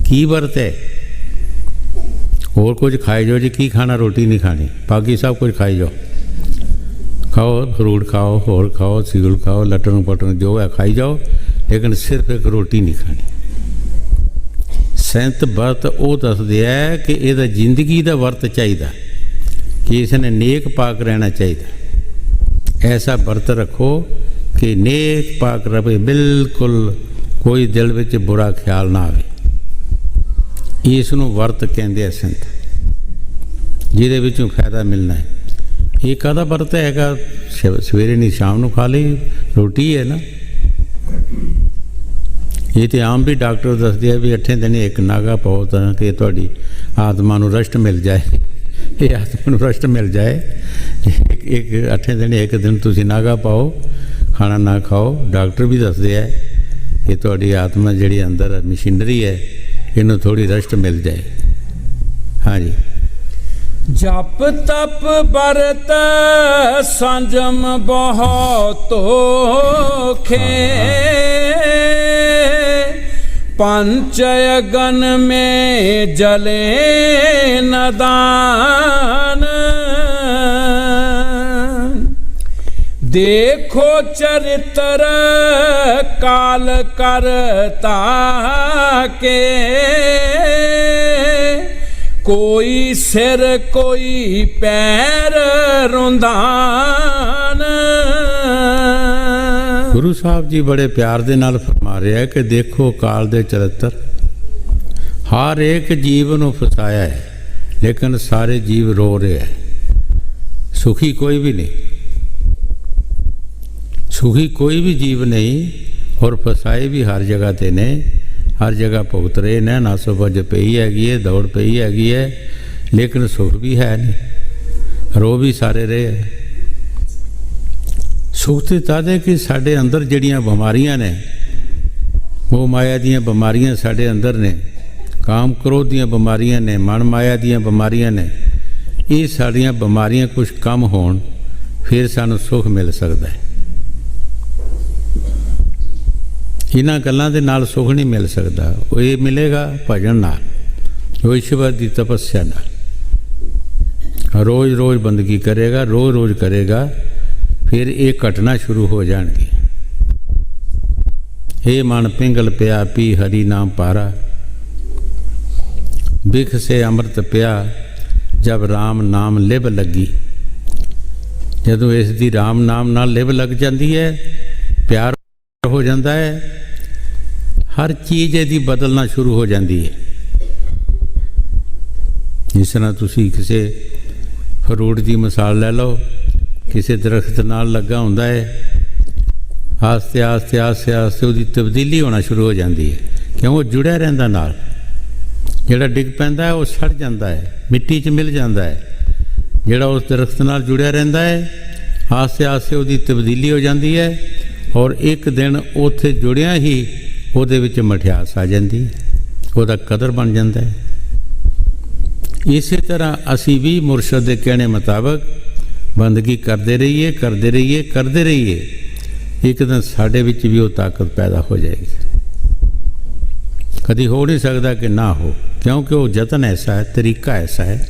ਕੀ ਵਰਤ ਹੈ? ਹੋਰ ਕੁਝ ਖਾਈ ਜਾਓ ਜੀ, ਕੀ ਖਾਣਾ? ਰੋਟੀ ਨਹੀਂ ਖਾਣੀ, ਬਾਕੀ ਸਭ ਕੁਝ ਖਾਈ ਜਾਓ, ਖਾਓ ਫਰੂਟ ਖਾਓ, ਹੋਰ ਖਾਓ, ਸੀਲ ਖਾਓ, ਲਟਣ ਪਟਣ ਜੋ ਹੈ ਖਾਈ ਜਾਓ, ਲੇਕਿਨ ਸਿਰਫ ਇੱਕ ਰੋਟੀ ਨਹੀਂ ਖਾਣੀ। ਸੰਤ ਵਰਤ ਉਹ ਦੱਸਦੇ ਹੈ ਕਿ ਇਹਦਾ ਜ਼ਿੰਦਗੀ ਦਾ ਵਰਤ ਚਾਹੀਦਾ, ਕਿ ਇਸ ਨੇ ਨੇਕ ਪਾਕ ਰਹਿਣਾ ਚਾਹੀਦਾ। ਐਸਾ ਵਰਤ ਰੱਖੋ ਕਿ ਨੇਕ ਪਾਕ ਰਹੇ, ਬਿਲਕੁਲ ਕੋਈ ਦਿਲ ਵਿੱਚ ਬੁਰਾ ਖਿਆਲ ਨਾ ਆਵੇ। ਇਸ ਨੂੰ ਵਰਤ ਕਹਿੰਦੇ ਆ ਸੰਤ, ਜਿਹਦੇ ਵਿੱਚੋਂ ਫਾਇਦਾ ਮਿਲਣਾ ਹੈ। ਇਹ ਕਾਹਦਾ ਵਰਤ ਹੈਗਾ? ਸਵੇਰੇ ਨਹੀਂ ਸ਼ਾਮ ਨੂੰ ਖਾ ਲਈ ਰੋਟੀ ਹੈ ਨਾ। ਇਹ ਤਾਂ ਆਮ ਵੀ ਡਾਕਟਰ ਦੱਸਦੇ ਆ ਵੀ 8 ਦਿਨ ਇੱਕ ਨਾਗਾ ਪਾਓ ਤਾਂ ਕਿ ਤੁਹਾਡੀ ਆਤਮਾ ਨੂੰ ਰੈਸਟ ਮਿਲ ਜਾਏ। ਇਹ ਆਤਮਾ ਨੂੰ ਰੈਸਟ ਮਿਲ ਜਾਏ, ਇੱਕ 8 ਦਿਨ ਇੱਕ ਦਿਨ ਤੁਸੀਂ ਨਾਗਾ ਪਾਓ, ਖਾਣਾ ਨਾ ਖਾਓ। ਡਾਕਟਰ ਵੀ ਦੱਸਦੇ ਆ ਕਿ ਤੁਹਾਡੀ ਆਤਮਾ ਜਿਹੜੀ ਅੰਦਰ ਮਸ਼ੀਨਰੀ ਹੈ, ਇਹਨੂੰ ਥੋੜ੍ਹੀ ਰੈਸਟ ਮਿਲ ਜਾਏ। ਹਾਂਜੀ। ਜਪ ਤਪ ਵਰਤ ਸੰਜਮ ਬਹੁਤ ਧੋਖੇ, पंच अगन में जले नदान, देखो चरित्र काल करता के, कोई सिर कोई पैर रुंधान। ਗੁਰੂ ਸਾਹਿਬ ਜੀ ਬੜੇ ਪਿਆਰ ਦੇ ਨਾਲ ਫਰਮਾ ਰਿਹਾ ਕਿ ਦੇਖੋ ਕਾਲ ਦੇ ਚਰਿੱਤਰ, ਹਰ ਇੱਕ ਜੀਵ ਨੂੰ ਫਸਾਇਆ ਹੈ, ਲੇਕਿਨ ਸਾਰੇ ਜੀਵ ਰੋ ਰਹੇ ਹੈ। ਸੁਖੀ ਕੋਈ ਵੀ ਨਹੀਂ, ਸੁਖੀ ਕੋਈ ਵੀ ਜੀਵ ਨਹੀਂ, ਔਰ ਫਸਾਏ ਵੀ ਹਰ ਜਗ੍ਹਾ 'ਤੇ ਨੇ, ਹਰ ਜਗ੍ਹਾ ਭੁਗਤ ਰਹੇ ਨੇ। ਨਾਸੋ ਭੱਜ ਪਈ ਹੈਗੀ ਹੈ, ਦੌੜ ਪਈ ਹੈਗੀ ਹੈ, ਲੇਕਿਨ ਸੁਖ ਵੀ ਹੈ ਨਹੀਂ, ਰੋ ਵੀ ਸਾਰੇ ਰਹੇ ਹੈ। ਸੁਖ ਤੇ ਤਦ ਹੈ ਕਿ ਸਾਡੇ ਅੰਦਰ ਜਿਹੜੀਆਂ ਬਿਮਾਰੀਆਂ ਨੇ, ਉਹ ਮਾਇਆ ਦੀਆਂ ਬਿਮਾਰੀਆਂ ਸਾਡੇ ਅੰਦਰ ਨੇ, ਕਾਮ ਕ੍ਰੋਧ ਦੀਆਂ ਬਿਮਾਰੀਆਂ ਨੇ, ਮਨ ਮਾਇਆ ਦੀਆਂ ਬਿਮਾਰੀਆਂ ਨੇ। ਇਹ ਸਾਡੀਆਂ ਬਿਮਾਰੀਆਂ ਕੁਝ ਕਮ ਹੋਣ, ਫਿਰ ਸਾਨੂੰ ਸੁਖ ਮਿਲ ਸਕਦਾ ਹੈ। ਇਹਨਾਂ ਗੱਲਾਂ ਦੇ ਨਾਲ ਸੁਖ ਨਹੀਂ ਮਿਲ ਸਕਦਾ। ਉਹ ਇਹ ਮਿਲੇਗਾ ਭਜਨ ਨਾਲ, ਉਹ ਈਸ਼ਵਰ ਦੀ ਤਪੱਸਿਆ ਨਾਲ। ਰੋਜ਼ ਰੋਜ਼ ਬੰਦਗੀ ਕਰੇਗਾ, ਰੋਜ਼ ਰੋਜ਼ ਕਰੇਗਾ, ਫਿਰ ਇਹ ਘਟਨਾ ਸ਼ੁਰੂ ਹੋ ਜਾਣਗੀ। हे ਮਨ ਪਿੰਗਲ ਪਿਆ ਪੀ ਹਰੀ ਨਾਮ ਪਾਰਾ, ਬਿਖ ਸੇ ਅੰਮ੍ਰਿਤ ਪਿਆ ਜਬ ਰਾਮ ਨਾਮ ਲਿਵ ਲੱਗੀ। ਜਦੋਂ ਇਸ ਦੀ ਰਾਮ ਨਾਮ ਨਾਲ ਲਿਵ ਲੱਗ ਜਾਂਦੀ ਹੈ, ਪਿਆਰ ਹੋ ਜਾਂਦਾ ਹੈ, ਹਰ ਚੀਜ਼ ਇਹਦੀ ਬਦਲਣਾ ਸ਼ੁਰੂ ਹੋ ਜਾਂਦੀ ਹੈ। ਜਿਸ ਤਰ੍ਹਾਂ ਤੁਸੀਂ ਕਿਸੇ ਫਰੂਟ ਦੀ ਮਿਸਾਲ ਲੈ ਲਓ, ਕਿਸੇ ਦਰਖਤ ਨਾਲ ਲੱਗਾ ਹੁੰਦਾ ਹੈ, ਆਸਤੇ ਆਸਤੇ ਆਸਤੇ ਆਸਤੇ ਉਹਦੀ ਤਬਦੀਲੀ ਹੋਣਾ ਸ਼ੁਰੂ ਹੋ ਜਾਂਦੀ ਹੈ, ਕਿਉਂ? ਉਹ ਜੁੜਿਆ ਰਹਿੰਦਾ ਨਾਲ। ਜਿਹੜਾ ਡਿੱਗ ਪੈਂਦਾ ਹੈ ਉਹ ਸੜ ਜਾਂਦਾ ਹੈ, ਮਿੱਟੀ 'ਚ ਮਿਲ ਜਾਂਦਾ ਹੈ। ਜਿਹੜਾ ਉਸ ਦਰਖਤ ਨਾਲ ਜੁੜਿਆ ਰਹਿੰਦਾ ਹੈ, ਆਸਤੇ ਆਸਤੇ ਉਹਦੀ ਤਬਦੀਲੀ ਹੋ ਜਾਂਦੀ ਹੈ, ਔਰ ਇੱਕ ਦਿਨ ਉੱਥੇ ਜੁੜਿਆ ਹੀ ਉਹਦੇ ਵਿੱਚ ਮਠਿਆਸ ਆ ਜਾਂਦੀ ਹੈ, ਉਹਦਾ ਕਦਰ ਬਣ ਜਾਂਦਾ ਹੈ। ਇਸੇ ਤਰ੍ਹਾਂ ਅਸੀਂ ਵੀ ਮੁਰਸ਼ਦ ਦੇ ਕਹਿਣੇ ਮੁਤਾਬਕ ਬੰਦਗੀ ਕਰਦੇ ਰਹੀਏ, ਕਰਦੇ ਰਹੀਏ, ਕਰਦੇ ਰਹੀਏ, ਇੱਕ ਦਿਨ ਸਾਡੇ ਵਿੱਚ ਵੀ ਉਹ ਤਾਕਤ ਪੈਦਾ ਹੋ ਜਾਏਗੀ। ਕਦੀ ਹੋ ਨਹੀਂ ਸਕਦਾ ਕਿ ਨਾ ਹੋ, ਕਿਉਂਕਿ ਉਹ ਯਤਨ ਐਸਾ ਹੈ, ਤਰੀਕਾ ਐਸਾ ਹੈ,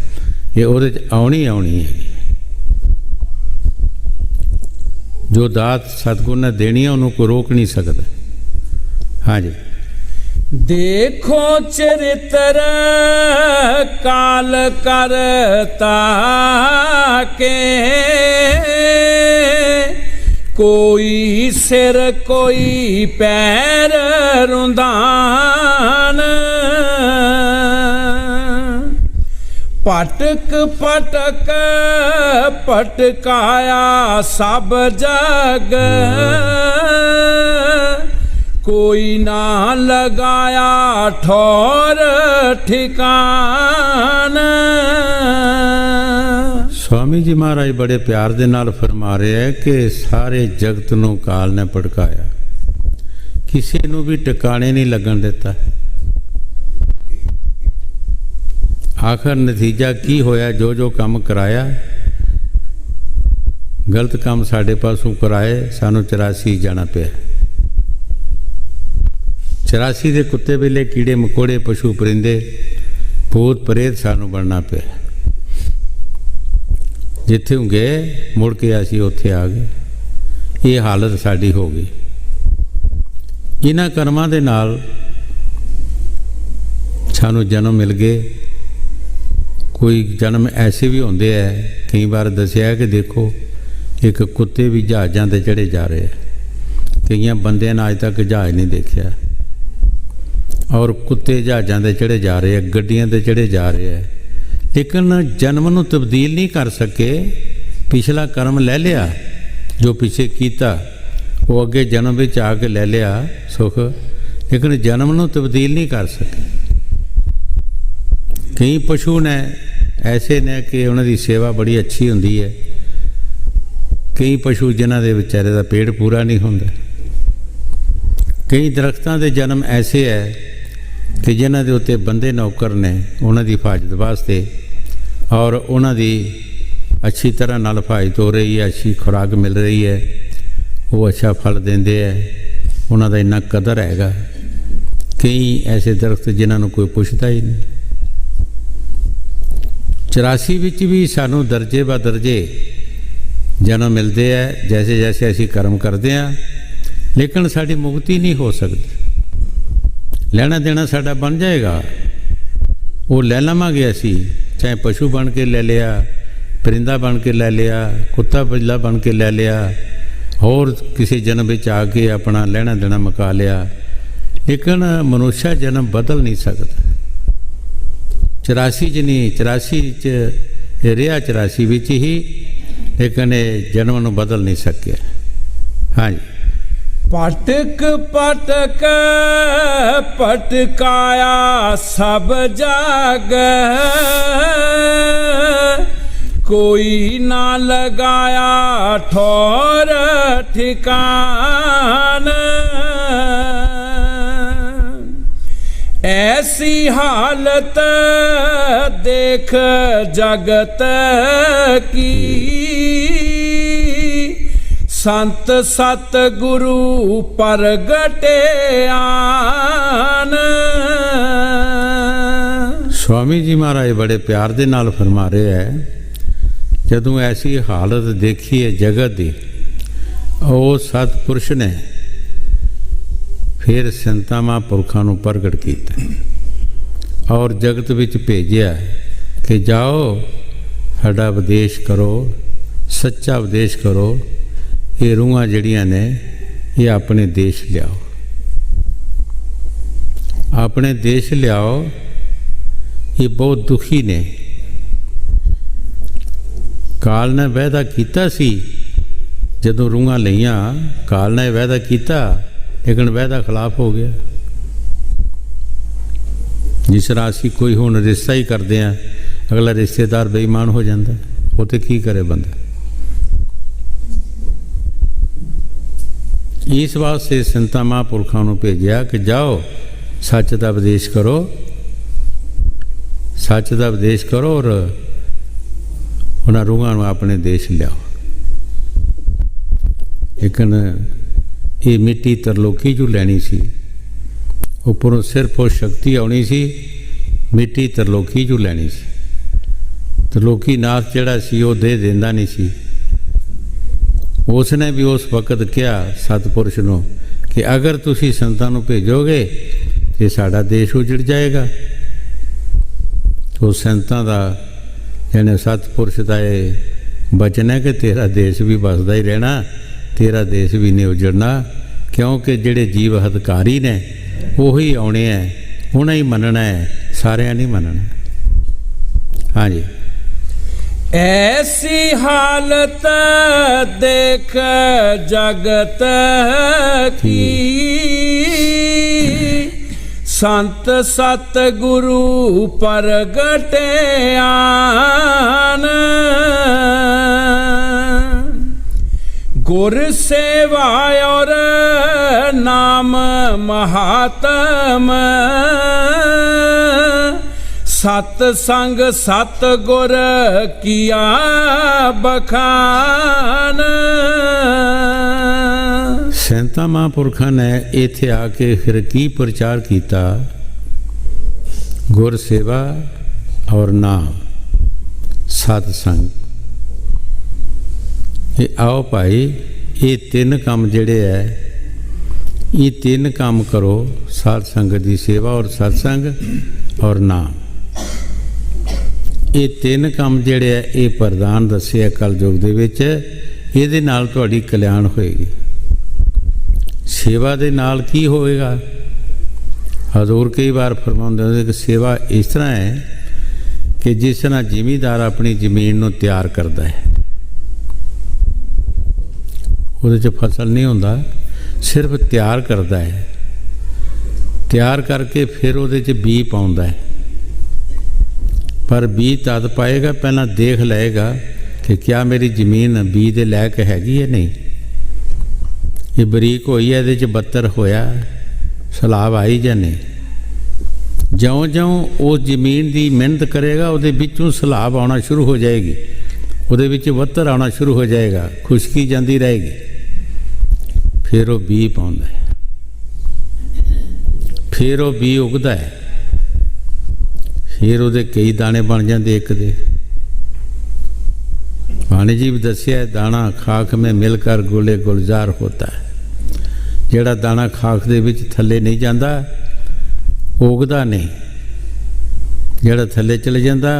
ਇਹ ਉਹਦੇ 'ਚ ਆਉਣੀ ਆਉਣੀ ਹੈ। ਜੋ ਦਾਤ ਸਤਿਗੁਰ ਨੇ ਦੇਣੀ ਹੈ ਉਹਨੂੰ ਕੋਈ ਰੋਕ ਨਹੀਂ ਸਕਦਾ। ਹਾਂਜੀ। ਦੇਖੋ ਚਰਿਤਰ ਕਾਲ ਕਰਤਾ ਕੇ, ਕੋਈ ਸਿਰ ਕੋਈ ਪੈਰ ਰੁੰਦਾਨ, ਪਟਕ ਪਟਕ ਪਟਕਾਇਆ ਸਭ ਜਗ, ਕੋਈ ਨਾ ਲਗਾਇਆ ਠੌਰ ਠਿਕਾਨ। स्वामी जी महाराज बड़े प्यार दे नाल फरमा रहे हैं कि सारे जगत नूं काल ने भड़काया, किसी नूं भी टिकाने नहीं लगन दिता। आखिर नतीजा की होया, जो जो काम कराया, गलत काम साढ़े पासों कराए, सानू 84 जाना पिया। 84 दे कुत्ते बिल्ले कीड़े मकोड़े पशु परिंदे भूत प्रेत सानू बनना पिया। जिथे गए मुड़ के असी उत्थे आ गए। ये हालत साड़ी हो गई। इन्हां कर्मां दे नाल सानू जन्म मिल गए। कोई जन्म ऐसे भी होंदे है, कई बार दसिया कि देखो एक कुत्ते भी जहाज़ां ते चढ़े जा रहे हैं। कई बंदे ने अज तक जहाज़ नहीं देखा और कुत्ते जहाज़ां ते चढ़े जा रहे हैं, गड्डियां ते चढ़े जा रहे हैं, लेकिन जन्म नूं तब्दील नहीं कर सके। पिछला कर्म ले लिया, जो पिछे कीता वो अगे जन्म विच आके ले लिया सुख, लेकिन जन्म नूं तब्दील नहीं कर सके। कई पशु ने ऐसे ने कि उन्हां दी सेवा बड़ी अच्छी हुंदी है। कई पशु जिन्हां दे बेचारे दा पेट पूरा नहीं हुंदा। कई दरख्तां दे जन्म ऐसे है कि जिन्हां दे उत्ते बंदे नौकर ने उन्हां दी हिफाजत वास्ते, और उन्हां दी अच्छी तरह नाल हिफाजत हो रही है, अच्छी खुराक मिल रही है, वो अच्छा फल देंदे है, उन्हां दा इन्ना कदर हैगा। कई ऐसे दरख्त जिन्हां नूं कोई पुछदा ही नहीं। 84 विच भी सानू दर्जे ब दर्जे जन्म मिलते हैं, जैसे जैसे असी कर्म करते हैं, लेकिन साड़ी मुक्ति नहीं हो सकती। लेना देना साड़ा बन जाएगा, वो ले लवांगे असी, चाहे पशु बन के ले लिया, परिंदा बन के ले लिया, कुत्ता बिल्ला बन के ले लिया, और किसी जन्म में आके अपना लेना देना मुका लिया, लेकिन मनुष्य जन्म बदल नहीं सकता। 84 च नहीं, 84 च रहा 84 विच ही, लेकिन जन्म नूं बदल नहीं सकिया। हाँ जी। पटक पटक पटकाया सब जग, कोई ना लगाया ठौर ठिकान। ऐसी हालत देख जगत की, संत सतगुरु परगटे आन। स्वामी जी महाराज बड़े प्यार दे नाल फरमा रहे हैं, जदों ऐसी हालत देखी है जगत की, ਉਹ सतपुरुष ने फिर संतां महापुरखां नूं प्रगट कीता और जगत विच भेजिया कि जाओ साडा उपदेश करो, सच्चा उपदेश करो। ये रूहां जड़ियां ने ये अपने देश लियाओ, अपने देश लियाओ। ये बहुत दुखी ने। काल ने वायदा कीता सी, जदों रूहां लईआं काल ने वायदा कीता, लेकिन वायदा खिलाफ हो गया। जिस तरह असीं कोई हुण रिश्ता ही करते हैं, अगला रिश्तेदार बेईमान हो जाता है, वो तो की करे बंदा। इस वास्ते संतां महापुरखां नूं भेजिया कि जाओ सच का उपदेश करो, सच का उपदेश करो और उन्हां रूहां नूं अपने देश लियाओ। लेकिन ये मिट्टी तरलोकी जो लैनी सी, उपरों सिर्फ वो शक्ति आनी सी, मिट्टी तरलोकी जो लैनी सी। तरलोकी नाथ जिहड़ा सी वो दे देंदा नहीं सी, उसने भी उस वक्त कहा सतपुरुष नूं कि अगर तुसी संतां नूं भेजोगे तो साडा देश उजड़ जाएगा। तो संतां दा यानी सतपुरुष का ये बचन है कि तेरा देश भी बसदा ही रहना, तेरा देश भी नहीं उजड़ना, क्योंकि जिहड़े जीव हदकारी ने उही आने हैं, उन्हें ही मनना है, सारिਆਂ नहीं मनना। हाँ जी। ऐसी हालत देख जगत की, संत सतगुरु परगटे आन, गुर सेवा और नाम महात्म, सतसंग सतगुर किया बखान। संतां महापुरखां ने इत्थे आके फिर की प्रचार किया? गुर सेवा और नाम सतसंग। ये आओ भाई, ये तीन काम जिहड़े है, ये तीन काम करो, सतसंग की सेवा और सतसंग और नाम। ये तीन काम जिहड़े है ये प्रधान दस्से है कल युग दे विच, इहदे नाल तुहाडी कल्याण होएगी। सेवा दे नाल की होएगा? हजूर कई बार फरमाउंदे हुंदे कि सेवा इस तरह है कि जिस तरह जिमीदार अपनी जमीन नूं तैयार करदा है, उहदे च फसल नहीं हुंदा, सिर्फ तैयार करदा है, तैयार करके फिर उहदे च बीज पाउंदा है। पर बीज तद पाएगा पहला देख लेगा कि क्या मेरी जमीन बीज दे लायक हैगी है नहीं, ये बरीक होई है, ये बत्तर होया, सलाब आई या नहीं। ज्यों ज्यों उस जमीन की मेहनत करेगा उहदे विचों सलाब आना शुरू हो जाएगी, उहदे विच बत्तर आना शुरू हो जाएगा, खुशकी जाती रहेगी, फिर वो बीज पाउंदा है, फिर वो बीज उगदा है, फिर उहदे कई दाने बन जाते एक दे। वाणी जी भी दसिया, दाना खाक में मिलकर गुले गुलजार होता है। जिहड़ा दाना खाक दे विच थल्ले नहीं जाता उगदा नहीं, जिहड़ा थल्ले चले जाता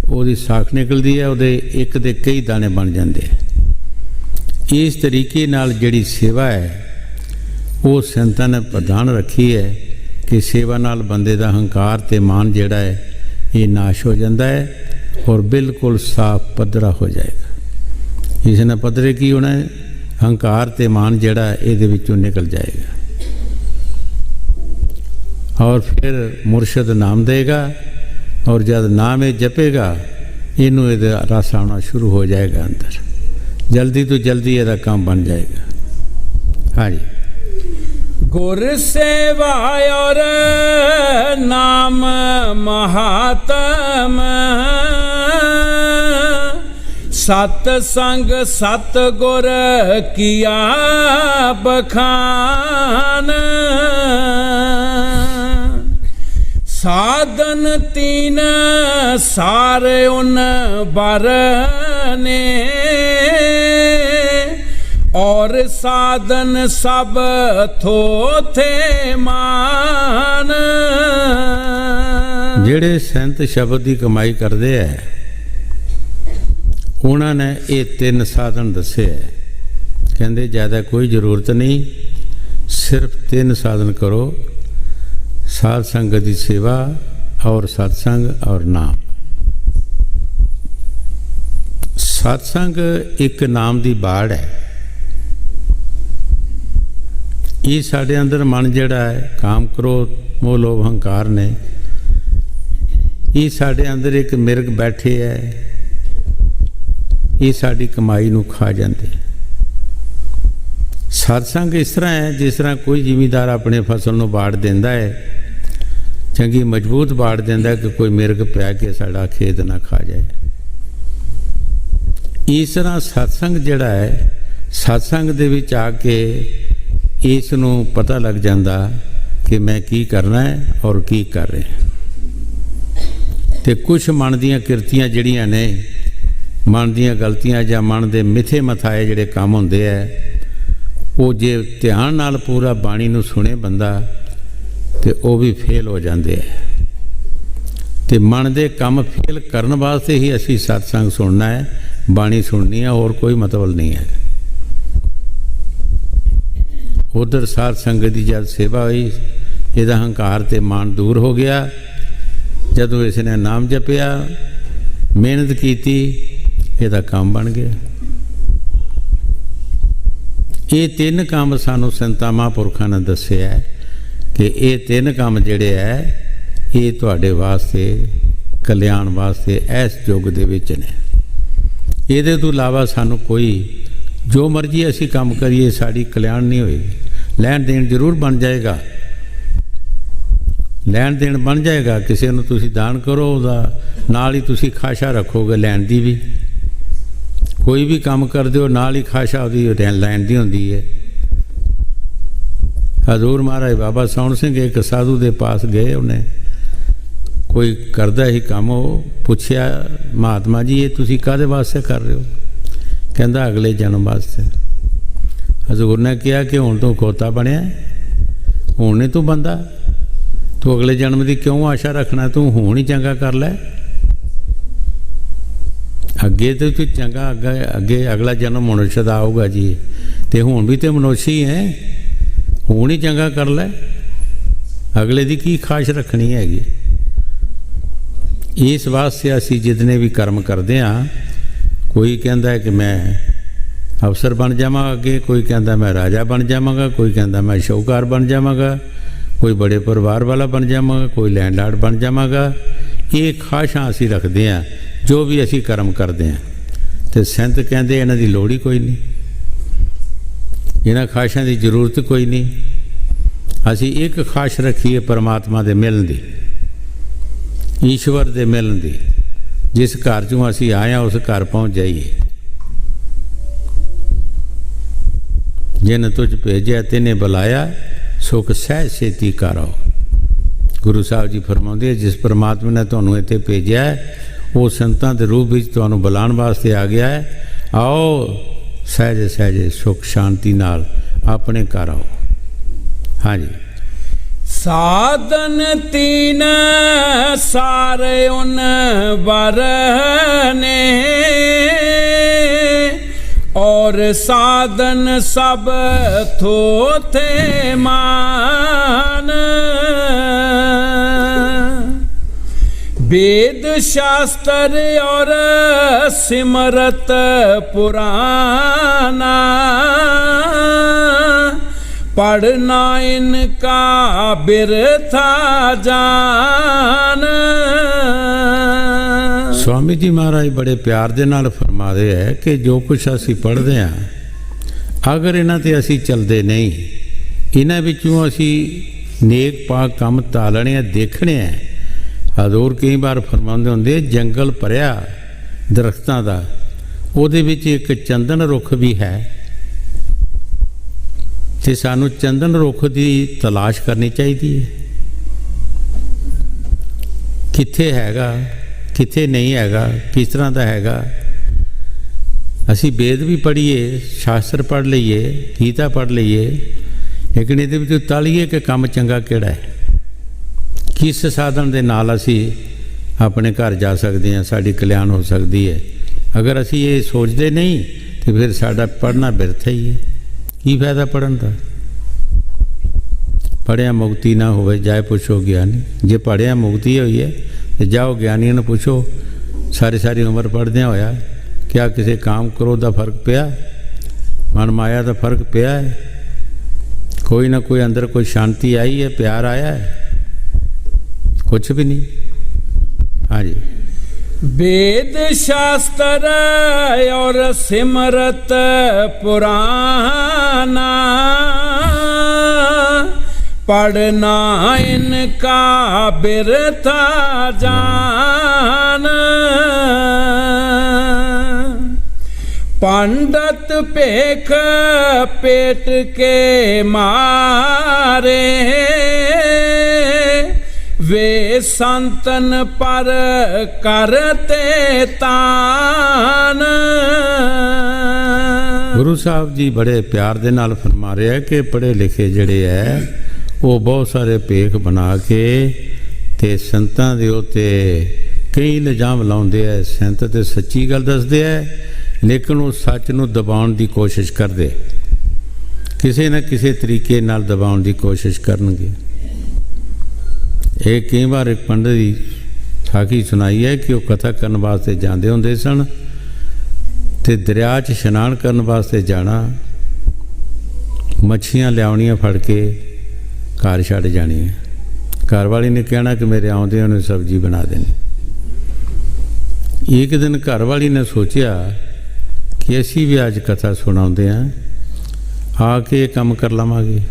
उहदी साख निकलती है, उहदे एक दे कई दाने बन जाते हैं। इस तरीके नाल जिहड़ी सेवा है वो संतां ने प्रधान रखी है कि सेवा नाल बंदे दा हंकार ते मान जिहड़ा है ये नाश हो जाता है और बिल्कुल साफ पद्धरा हो जाएगा। इसने पद्धरे की होना है, हंकार ते मान जिहड़ा इहदे विचों निकल जाएगा और फिर मुर्शद नाम देगा और जब नाम ये जपेगा इनू इहदा रस आना शुरू हो जाएगा अंदर, जल्दी तो जल्दी इहदा काम बन जाएगा। हाँ जी। गुर सेवा और नाम महात्म, सतसंग सतगुर किया बखान, साधन तीन सारे उन बरने, और साधन सब थोथे मान। जिहड़े संत शब्द की कमाई करते हैं उन्होंने ये तीन साधन दसे है, कहते ज़्यादा कोई ज़रूरत नहीं, सिर्फ तीन साधन करो, साध संगत की सेवा और सत्संग और नाम। सत्संग एक नाम की बाड़ है। ये साढ़े अंदर मन जिहड़ा है काम क्रोध मोह लोभ हंकार ने, ये साढ़े अंदर एक मिर्ग बैठे है, ये साड़ी कमाई नूं खा जाते। सत्संग इस तरह है जिस तरह कोई जिमीदार अपने फसल नूं बाड़ देंदा है, चंगी मजबूत बाड़ देंदा कि कोई मिर्ग पै के साड़ा खेत ना खा जाए। इस तरह सत्संग जिहड़ा है, सत्संग दे विच आके इस नूं पता लग जाता कि मैं की करना है और की कर रहा। तो कुछ मन दीयां किरतियां जिहड़ियां ने ਮਨ ਦੀਆਂ ਗਲਤੀਆਂ ਜਾਂ ਮਨ ਦੇ ਮਿੱਥੇ ਮਥਾਏ ਜਿਹੜੇ ਕੰਮ ਹੁੰਦੇ ਹੈ, ਉਹ ਜੇ ਧਿਆਨ ਨਾਲ ਪੂਰਾ ਬਾਣੀ ਨੂੰ ਸੁਣੇ ਬੰਦਾ ਤੇ ਉਹ ਵੀ ਫੇਲ ਹੋ ਜਾਂਦੇ ਹੈ। ਤੇ ਮਨ ਦੇ ਕੰਮ ਫੇਲ ਕਰਨ ਵਾਸਤੇ ਹੀ ਅਸੀਂ ਸਤਸੰਗ ਸੁਣਨਾ ਹੈ, ਬਾਣੀ ਸੁਣਨੀ ਹੈ, ਹੋਰ ਕੋਈ ਮਤਲਬ ਨਹੀਂ ਹੈ। ਉਧਰ ਸਾਧ ਸੰਗਤ ਦੀ ਜਦ ਸੇਵਾ ਹੋਈ, ਇਹਦਾ ਹੰਕਾਰ ਤੇ ਮਾਣ ਦੂਰ ਹੋ ਗਿਆ। ਜਦੋਂ ਇਸ ਨੇ ਨਾਮ ਜਪਿਆ, ਮਿਹਨਤ ਕੀਤੀ, ਇਹਦਾ ਕੰਮ ਬਣ ਗਿਆ। ਇਹ ਤਿੰਨ ਕੰਮ ਸਾਨੂੰ ਸੰਤਾਂ ਮਹਾਂਪੁਰਖਾਂ ਨੇ ਦੱਸਿਆ ਕਿ ਇਹ ਤਿੰਨ ਕੰਮ ਜਿਹੜੇ ਹੈ ਇਹ ਤੁਹਾਡੇ ਵਾਸਤੇ ਕਲਿਆਣ ਵਾਸਤੇ ਇਸ ਯੁੱਗ ਦੇ ਵਿੱਚ ਨੇ। ਇਹਦੇ ਤੋਂ ਇਲਾਵਾ ਸਾਨੂੰ ਕੋਈ ਜੋ ਮਰਜ਼ੀ ਅਸੀਂ ਕੰਮ ਕਰੀਏ ਸਾਡੀ ਕਲਿਆਣ ਨਹੀਂ ਹੋਏਗੀ। ਲੈਣ ਦੇਣ ਜ਼ਰੂਰ ਬਣ ਜਾਏਗਾ, ਲੈਣ ਦੇਣ ਬਣ ਜਾਏਗਾ। ਕਿਸੇ ਨੂੰ ਤੁਸੀਂ ਦਾਨ ਕਰੋ, ਉਹਦਾ ਨਾਲ ਹੀ ਤੁਸੀਂ ਖਾਸ਼ਾ ਰੱਖੋਗੇ ਲੈਣ ਦੀ ਵੀ। ਕੋਈ ਵੀ ਕੰਮ ਕਰਦੇ ਹੋ ਨਾਲ ਹੀ ਖਾਸ਼ਾ ਉਹਦੀ ਲੈਣ ਦੀ ਹੁੰਦੀ ਹੈ। ਹਜ਼ੂਰ ਮਹਾਰਾਜ ਬਾਬਾ ਸੌਣ ਸਿੰਘ ਇੱਕ ਸਾਧੂ ਦੇ ਪਾਸ ਗਏ, ਉਹਨੇ ਕੋਈ ਕਰਦਾ ਹੀ ਕੰਮ, ਉਹ ਪੁੱਛਿਆ ਮਹਾਤਮਾ ਜੀ ਇਹ ਤੁਸੀਂ ਕਾਹਦੇ ਵਾਸਤੇ ਕਰ ਰਹੇ ਹੋ? ਕਹਿੰਦਾ ਅਗਲੇ ਜਨਮ ਵਾਸਤੇ। ਹਜ਼ੂਰ ਨੇ ਕਿਹਾ ਕਿ ਹੁਣ ਤੂੰ ਖੋਤਾ ਬਣਿਆ, ਹੁਣ ਨਹੀਂ ਤੂੰ ਬੰਦਾ, ਤੂੰ ਅਗਲੇ ਜਨਮ ਦੀ ਕਿਉਂ ਆਸ਼ਾ ਰੱਖਣਾ? ਤੂੰ ਹੁਣ ਹੀ ਚੰਗਾ ਕਰ ਲੈ, ਅੱਗੇ ਤੇ ਤੂੰ ਚੰਗਾ ਅੱਗੇ ਅਗਲਾ ਜਨਮ ਮਨੁੱਖ ਦਾ ਆਊਗਾ ਜੀ, ਤੇ ਹੁਣ ਵੀ ਤੇ ਮਨੁੱਖ ਹੀ ਹੈ, ਹੁਣ ਹੀ ਚੰਗਾ ਕਰ ਲੈ, ਅਗਲੇ ਦੀ ਕੀ ਖਾਸ਼ ਰੱਖਣੀ ਹੈਗੀ। ਇਸ ਵਾਸਤੇ ਅਸੀਂ ਜਿਤਨੇ ਵੀ ਕਰਮ ਕਰਦੇ ਹਾਂ, ਕੋਈ ਕਹਿੰਦਾ ਹੈ ਕਿ ਮੈਂ ਅਫਸਰ ਬਣ ਜਾਵਾਂਗਾ ਅੱਗੇ, ਕੋਈ ਕਹਿੰਦਾ ਮੈਂ ਰਾਜਾ ਬਣ ਜਾਵਾਂਗਾ, ਕੋਈ ਕਹਿੰਦਾ ਮੈਂ ਸ਼ਾਹੂਕਾਰ ਬਣ ਜਾਵਾਂਗਾ, ਕੋਈ ਬੜੇ ਪਰਿਵਾਰ ਵਾਲਾ ਬਣ ਜਾਵਾਂਗਾ, ਕੋਈ ਲੈਂਡਲਾਰਡ ਬਣ ਜਾਵਾਂਗਾ। ਇਹ ਖਾਸ਼ਾਂ ਅਸੀਂ ਰੱਖਦੇ ਹਾਂ ਜੋ ਵੀ ਅਸੀਂ ਕਰਮ ਕਰਦੇ ਹਾਂ। ਤੇ ਸੰਤ ਕਹਿੰਦੇ ਇਹਨਾਂ ਦੀ ਲੋੜ ਹੀ ਕੋਈ ਨਹੀਂ, ਇਹਨਾਂ ਖਾਸ਼ਾਂ ਦੀ ਜ਼ਰੂਰਤ ਕੋਈ ਨਹੀਂ। ਅਸੀਂ ਇੱਕ ਖਾਸ਼ ਰੱਖੀਏ ਪਰਮਾਤਮਾ ਦੇ ਮਿਲਣ ਦੀ, ਈਸ਼ਵਰ ਦੇ ਮਿਲਣ ਦੀ। ਜਿਸ ਘਰ 'ਚੋਂ ਅਸੀਂ ਆਏ ਹਾਂ ਉਸ ਘਰ ਪਹੁੰਚ ਜਾਈਏ। ਜਿਨ ਤੁਝ ਭੇਜਿਆ ਤਿਨੇ ਬੁਲਾਇਆ, ਸੁਖ ਸਹਿਜ ਛੇਤੀ ਘਰ ਆਓ। ਗੁਰੂ ਸਾਹਿਬ ਜੀ ਫਰਮਾਉਂਦੇ ਜਿਸ ਪਰਮਾਤਮਾ ਨੇ ਤੁਹਾਨੂੰ ਇੱਥੇ ਭੇਜਿਆ ਹੈ ਉਹ ਸੰਤਾਂ ਦੇ ਰੂਪ ਵਿੱਚ ਤੁਹਾਨੂੰ ਬੁਲਾਉਣ ਵਾਸਤੇ ਆ ਗਿਆ ਹੈ। ਆਓ ਸਹਿਜ ਸਹਿਜ ਸੁਖ ਸ਼ਾਂਤੀ ਨਾਲ ਆਪਣੇ ਘਰ ਆਓ। ਹਾਂਜੀ। साधन तीन सारे उन वरने, और साधन सब थोथे मान। वेद शास्त्र और सिमरत पुराना, पढ़ना इनका बिरथा जान। स्वामी जी महाराज बड़े प्यार दे नाल फरमाते हैं कि जो कुछ असी पढ़ते हैं अगर इन्हां ते असी चलते नहीं, इन्हां विचों असी नेक पाक काम तालने देखने हैं। हजूर कई बार फरमाते होंदे जंगल भरिया दरख्तां दा, उहदे विच एक चंदन रुख भी है, ਤੇ ਸਾਨੂੰ ਚੰਦਨ ਰੁੱਖ ਦੀ ਤਲਾਸ਼ ਕਰਨੀ ਚਾਹੀਦੀ ਹੈ। ਕਿੱਥੇ ਹੈਗਾ, ਕਿੱਥੇ ਨਹੀਂ ਹੈਗਾ, ਕਿਸ ਤਰ੍ਹਾਂ ਦਾ ਹੈਗਾ। ਅਸੀਂ ਵੇਦ ਵੀ ਪੜ੍ਹੀਏ, ਸ਼ਾਸਤਰ ਪੜ੍ਹ ਲਈਏ, ਗੀਤਾ ਪੜ੍ਹ ਲਈਏ, ਲੇਕਿਨ ਇਹਦੇ ਵਿੱਚ ਤਾਲੀਏ ਕਿ ਕੰਮ ਚੰਗਾ ਕਿਹੜਾ ਹੈ, ਕਿਸ ਸਾਧਨ ਦੇ ਨਾਲ ਅਸੀਂ ਆਪਣੇ ਘਰ ਜਾ ਸਕਦੇ ਹਾਂ, ਸਾਡੀ ਕਲਿਆਣ ਹੋ ਸਕਦੀ ਹੈ। ਅਗਰ ਅਸੀਂ ਇਹ ਸੋਚਦੇ ਨਹੀਂ ਤਾਂ ਫਿਰ ਸਾਡਾ ਪੜ੍ਹਨਾ ਬਿਰਥਾ ਹੀ ਹੈ। ਕੀ ਫਾਇਦਾ ਪੜ੍ਹਨ ਦਾ? ਪੜ੍ਹਿਆ ਮੁਕਤੀ ਨਾ ਹੋਵੇ ਜਾਏ ਪੁੱਛੋ ਗਿਆਨੀ। ਜੇ ਪੜ੍ਹਿਆ ਮੁਕਤੀ ਹੋਈ ਹੈ ਤੇ ਜਾਓ ਗਿਆਨੀਆਂ ਨੂੰ ਪੁੱਛੋ। ਸਾਰੀ ਉਮਰ ਪੜ੍ਹਦਿਆਂ ਹੋਇਆ ਕਿਆ ਕਿਸੇ ਕਾਮ ਕ੍ਰੋਧ ਦਾ ਫਰਕ ਪਿਆ, ਮਨ ਮਾਇਆ ਦਾ ਫਰਕ ਪਿਆ ਹੈ? ਕੋਈ ਨਾ ਕੋਈ ਅੰਦਰ ਕੋਈ ਸ਼ਾਂਤੀ ਆਈ ਹੈ, ਪਿਆਰ ਆਇਆ ਹੈ? ਕੁਛ ਵੀ ਨਹੀਂ। ਹਾਂਜੀ। वेद शास्त्र और सिमरत पुराना, पढ़ना इनका बिरथा जान। पंडित पेख पेट के मारे, ਵੇ ਸੰਤਨ ਪਰ ਕਰਤੇ ਤਾਨ। ਗੁਰੂ ਸਾਹਿਬ ਜੀ ਬੜੇ ਪਿਆਰ ਦੇ ਨਾਲ ਫਰਮਾ ਰਿਹਾ ਕਿ ਪੜ੍ਹੇ ਲਿਖੇ ਜਿਹੜੇ ਹੈ ਉਹ ਬਹੁਤ ਸਾਰੇ ਭੇਖ ਬਣਾ ਕੇ ਤੇ ਸੰਤਾਂ ਦੇ ਉੱਤੇ ਕਈ ਇਲਜ਼ਾਮ ਲਾਉਂਦੇ ਐ। ਸੰਤ ਤੇ ਸੱਚੀ ਗੱਲ ਦੱਸਦੇ ਐ, ਲੇਕਿਨ ਉਹ ਸੱਚ ਨੂੰ ਦਬਾਉਣ ਦੀ ਕੋਸ਼ਿਸ਼ ਕਰਦੇ, ਕਿਸੇ ਨਾ ਕਿਸੇ ਤਰੀਕੇ ਨਾਲ ਦਬਾਉਣ ਦੀ ਕੋਸ਼ਿਸ਼ ਕਰਨਗੇ। ਇਹ ਕਈ ਵਾਰ ਇੱਕ ਪੰਡਤ ਦੀ ਸਾਖੀ ਸੁਣਾਈ ਹੈ ਕਿ ਉਹ ਕਥਾ ਕਰਨ ਵਾਸਤੇ ਜਾਂਦੇ ਹੁੰਦੇ ਸਨ ਤੇ ਦਰਿਆ 'ਚ ਇਸ਼ਨਾਨ ਕਰਨ ਵਾਸਤੇ ਜਾਣਾ, ਮੱਛੀਆਂ ਲਿਆਉਣੀਆਂ ਫੜ ਕੇ ਘਰ ਛੱਡ ਜਾਣੀਆਂ। ਘਰ ਵਾਲੀ ਨੇ ਕਹਿਣਾ ਕਿ ਮੇਰੇ ਆਉਂਦਿਆਂ ਨੂੰ ਸਬਜ਼ੀ ਬਣਾ ਦੇਣੀ। ਇੱਕ ਦਿਨ ਘਰ ਵਾਲੀ ਨੇ ਸੋਚਿਆ ਕਿ ਅਸੀਂ ਵੀ ਅੱਜ ਕਥਾ ਸੁਣਾਉਂਦੇ ਹਾਂ, ਆ ਕੇ ਇਹ ਕੰਮ ਕਰ ਲਵਾਂਗੇ।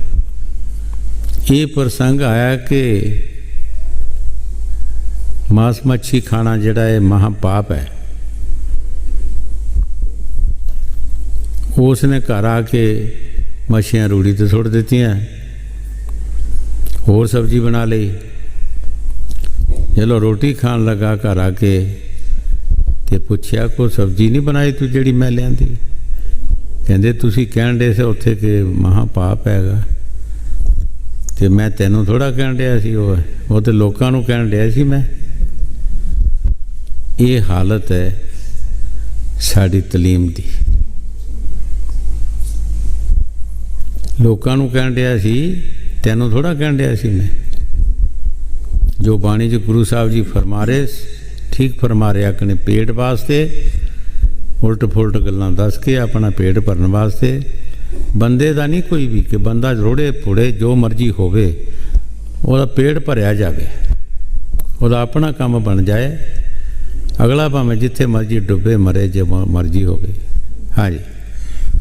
ਇਹ ਪ੍ਰਸੰਗ ਆਇਆ ਕਿ ਮਾਸ ਮੱਛੀ ਖਾਣਾ ਜਿਹੜਾ ਹੈ ਮਹਾ ਪਾਪ ਹੈ। ਉਸ ਨੇ ਘਰ ਆ ਕੇ ਮੱਛੀਆਂ ਰੂੜੀ ਤੇ ਸੁੱਟ ਦਿੱਤੀਆਂ, ਹੋਰ ਸਬਜ਼ੀ ਬਣਾ ਲਈ। ਚਲੋ ਰੋਟੀ ਖਾਣ ਲੱਗਾ, ਘਰ ਆ ਕੇ ਤੇ ਪੁੱਛਿਆ ਕੋਈ ਸਬਜ਼ੀ ਨਹੀਂ ਬਣਾਈ ਤੂੰ ਜਿਹੜੀ ਮੈਂ ਲਿਆਂਦੀ? ਕਹਿੰਦੇ ਤੁਸੀਂ ਕਹਿਣ ਡੇ ਸੀ ਉੱਥੇ ਕਿ ਮਹਾ ਪਾਪ ਹੈਗਾ, ਤੇ ਮੈਂ ਤੈਨੂੰ ਥੋੜ੍ਹਾ ਕਹਿਣ ਡਿਆ ਸੀ, ਉਹ ਤੇ ਲੋਕਾਂ ਨੂੰ ਕਹਿਣ ਡਿਆ ਸੀ ਮੈਂ। ਇਹ ਹਾਲਤ ਹੈ ਸਾਡੀ ਤਾਲੀਮ ਦੀ। ਲੋਕਾਂ ਨੂੰ ਕਹਿਣ ਡਿਆ ਸੀ, ਤੈਨੂੰ ਥੋੜ੍ਹਾ ਕਹਿਣ ਡਿਆ ਸੀ ਮੈਂ। ਜੋ ਬਾਣੀ 'ਚ ਗੁਰੂ ਸਾਹਿਬ ਜੀ ਫਰਮਾ ਰਹੇ ਠੀਕ ਫਰਮਾ ਰਹੇ ਆਪਣੇ ਪੇਟ ਵਾਸਤੇ, ਉਲਟ ਫੁਲਟ ਗੱਲਾਂ ਦੱਸ ਕੇ ਆਪਣਾ ਪੇਟ ਭਰਨ ਵਾਸਤੇ। ਬੰਦੇ ਦਾ ਨਹੀਂ ਕੋਈ ਵੀ ਕਿ ਬੰਦਾ ਰੋੜੇ ਪੁੜੇ ਜੋ ਮਰਜ਼ੀ ਹੋਵੇ ਉਹਦਾ ਪੇਟ ਭਰਿਆ ਜਾਵੇ, ਉਹਦਾ ਆਪਣਾ ਕੰਮ ਬਣ ਜਾਏ, ਅਗਲਾ ਭਾਵੇਂ ਜਿੱਥੇ ਮਰਜ਼ੀ ਡੁੱਬੇ ਮਰੇ ਜੇ ਮਰਜ਼ੀ ਹੋਵੇ। ਹਾਂਜੀ।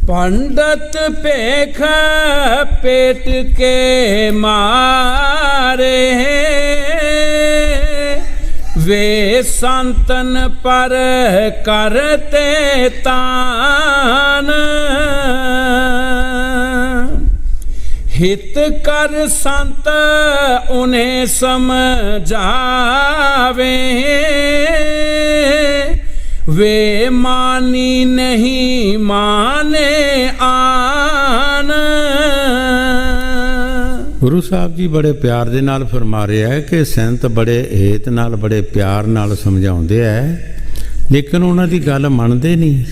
पंडित पेख पेट के मारे वे संतन पर करते तान। हित कर संत उन्हें समझावे वे मानी नहीं माने आन। ਗੁਰੂ ਸਾਹਿਬ ਜੀ ਬੜੇ ਪਿਆਰ ਦੇ ਨਾਲ ਫਰਮਾ ਰਿਹਾ ਹੈ ਕਿ ਸੰਤ ਬੜੇ ਹੇਤ ਨਾਲ ਬੜੇ ਪਿਆਰ ਨਾਲ ਸਮਝਾਉਂਦੇ ਹੈ, ਲੇਕਿਨ ਉਹਨਾਂ ਦੀ ਗੱਲ ਮੰਨਦੇ ਨਹੀਂ।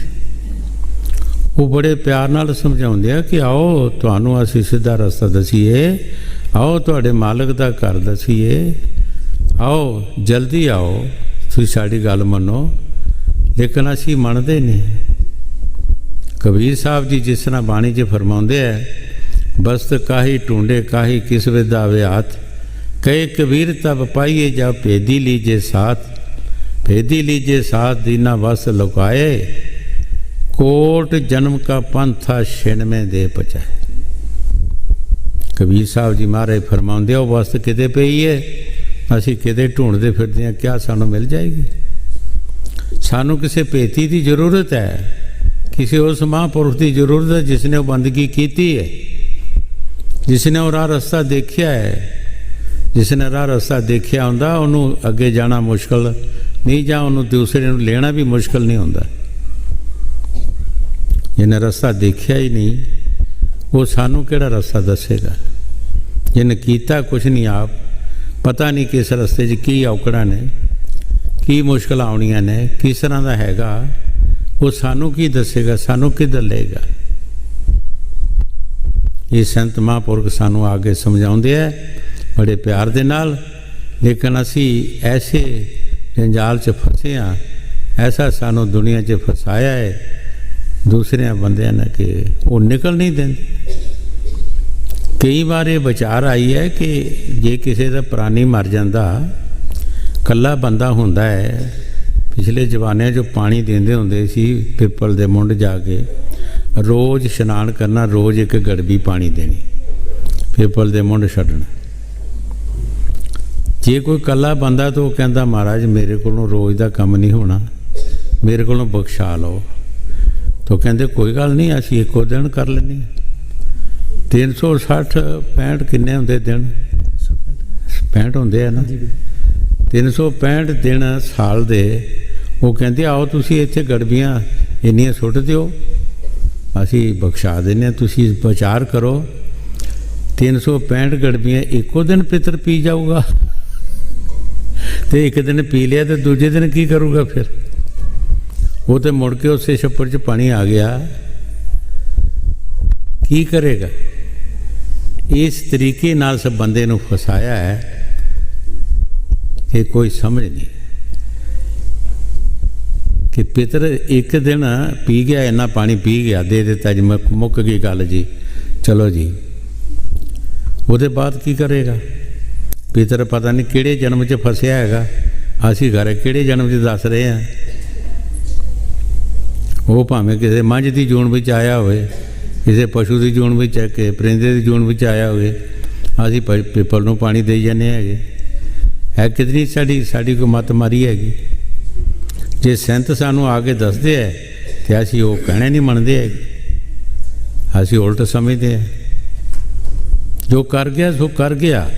ਉਹ ਬੜੇ ਪਿਆਰ ਨਾਲ ਸਮਝਾਉਂਦੇ ਆ ਕਿ ਆਓ ਤੁਹਾਨੂੰ ਅਸੀਂ ਸਿੱਧਾ ਰਸਤਾ ਦਸੀਏ, ਆਓ ਤੁਹਾਡੇ ਮਾਲਕ ਦਾ ਘਰ ਦਸੀਏ, ਆਓ ਜਲਦੀ ਆਓ, ਤੁਸੀਂ ਸਾਡੀ ਗੱਲ ਮੰਨੋ, ਲੇਕਿਨ ਅਸੀਂ ਮੰਨਦੇ ਨਹੀਂ। ਕਬੀਰ ਸਾਹਿਬ ਜੀ ਜਿਸ ਤਰ੍ਹਾਂ ਬਾਣੀ 'ਚ ਫਰਮਾਉਂਦੇ ਹੈ, ਬਸਤ ਕਾਹੀ ਢੂੰਡੇ ਕਾਹੀ ਕਿਸ ਵਿਦਾਵੇ ਹਾਥ, ਕਹੇ ਕਬੀਰ ਤਬ ਪਾਈਏ ਜਾ ਭੇਦੀ ਲੀਜੇ ਸਾਥ, ਭੇਦੀ ਲੀਜੇ ਸਾਥ दीना बस लुकाए, कोट जन्म का पंथा छिण में दे पचाए। कबीर साहब जी महाराज फरमाउंदे हो वस्त किते पई है, असीं किते ढूंढदे फिरदे हां, क्या सानूं मिल जाएगी? सानूं किसी भेती की जरूरत है, किसी उस महापुरुष की जरूरत है जिसने वो बंदगी की है, जिसने वो राह रस्ता देखा है। जिसने राह रस्ता देखा होंदा उन्होंने अगे जाना मुश्किल नहीं, जां उन्होंने दूसरे नूं लेना भी मुश्किल नहीं होंदा। जिन्हें रस्ता देखा ही नहीं वो सानू केड़ा रस्ता दसेगा? जिन्हें कीता कुछ नहीं, आप पता नहीं किस रस्ते च की औकड़ा ने, की मुश्किल आउणियां ने, किस तरह का हैगा, वो सानू की दसेगा, सानू किधर लेगा? ये संत महापुरख सानू आगे समझाउंदे है बड़े प्यार दे नाल, लेकिन असी ऐसे जंजाल च फसे हाँ, ऐसा सानू दुनिया च फसाया है दूसरे बंदे ने कि वो निकल नहीं देंगे। कई बार ये विचार आई है कि जे किसी का प्राणी मर जाता, कला बंदा हुंदा है, पिछले जमाने जो पानी देंदे हुंदे सी पिपल दे मुंड जाके, रोज़ इशनान करना, रोज़ एक गड़बी पानी देनी, पिपल दे मुंड छड्डना। जे कोई कला बंदा तो कहता महाराज मेरे को रोज़ का काम नहीं होना, मेरे को बख्शा लो, तो कहते कोई गल नहीं, असी एको दिन कर लें। 360 65 किन्ने होंदे दिन? 65 ਹੁੰਦੇ ਆ ਨਾ, 365 ਦਿਨ ਸਾਲ ਦੇ। ਉਹ ਕਹਿੰਦੇ ਆਓ ਤੁਸੀਂ ਇੱਥੇ ਗੜਬੀਆਂ ਇੰਨੀਆਂ ਸੁੱਟ ਦਿਓ, ਅਸੀਂ ਬਖਸ਼ਾ ਦਿੰਦੇ ਹਾਂ, ਤੁਸੀਂ ਵਿਚਾਰ ਕਰੋ 365 ਗੜਬੀਆਂ ਇੱਕੋ ਦਿਨ ਪਿੱਤਰ ਪੀ ਜਾਊਗਾ, ਤੇ ਇੱਕ ਦਿਨ ਪੀ ਲਿਆ ਤੇ ਦੂਜੇ ਦਿਨ ਕੀ ਕਰੂਗਾ ਫਿਰ? ਉਹ ਤੇ ਮੁੜ ਕੇ ਉਸੇ ਛੱਪੜ 'ਚ ਪਾਣੀ ਆ ਗਿਆ, ਕੀ ਕਰੇਗਾ? ਇਸ ਤਰੀਕੇ ਨਾਲ ਸਭ ਬੰਦੇ ਨੂੰ ਫਸਾਇਆ ਹੈ ਕਿ ਕੋਈ ਸਮਝ ਨਹੀਂ ਕਿ ਪਿੱਤਰ ਇੱਕ ਦਿਨ ਪੀ ਗਿਆ, ਇੰਨਾ ਪਾਣੀ ਪੀ ਗਿਆ, ਦੇ ਦਿੱਤਾ ਜੀ, ਮੁੱਕ ਗਈ ਗੱਲ ਜੀ, ਚਲੋ ਜੀ। ਉਹਦੇ ਬਾਅਦ ਕੀ ਕਰੇਗਾ? ਪਿੱਤਰ ਪਤਾ ਨਹੀਂ ਕਿਹੜੇ ਜਨਮ 'ਚ ਫਸਿਆ ਹੈਗਾ, ਅਸੀਂ ਘਰ ਕਿਹੜੇ ਜਨਮ 'ਚ ਦੱਸ ਰਹੇ ਹਾਂ। ਉਹ ਭਾਵੇਂ ਕਿਸੇ ਮੱਝ ਦੀ ਜੂਨ ਵਿੱਚ ਆਇਆ ਹੋਵੇ, ਕਿਸੇ ਪਸ਼ੂ ਦੀ ਜੂਨ ਵਿੱਚ, ਕਿ ਪਰਿੰਦੇ ਦੀ ਜੂਨ ਵਿੱਚ ਆਇਆ ਹੋਵੇ, ਅਸੀਂ ਪਿੱਪਲ ਨੂੰ ਪਾਣੀ ਦੇਈ ਜਾਂਦੇ ਹੈਗੇ। ਹੈ ਕਿਤਨੀ ਸਾਡੀ ਕੋਈ ਮੱਤ ਮਾਰੀ ਹੈਗੀ? ਜੇ ਸੰਤ ਸਾਨੂੰ ਆ ਕੇ ਦੱਸਦੇ ਹੈ ਤੇ ਅਸੀਂ ਉਹ ਕਹਿਣੇ ਨਹੀਂ ਮੰਨਦੇ ਹੈਗੇ, ਅਸੀਂ ਉਲਟ ਸਮਝਦੇ ਹਾਂ। ਜੋ ਕਰ ਗਿਆ ਸੋ ਕਰ ਗਿਆ,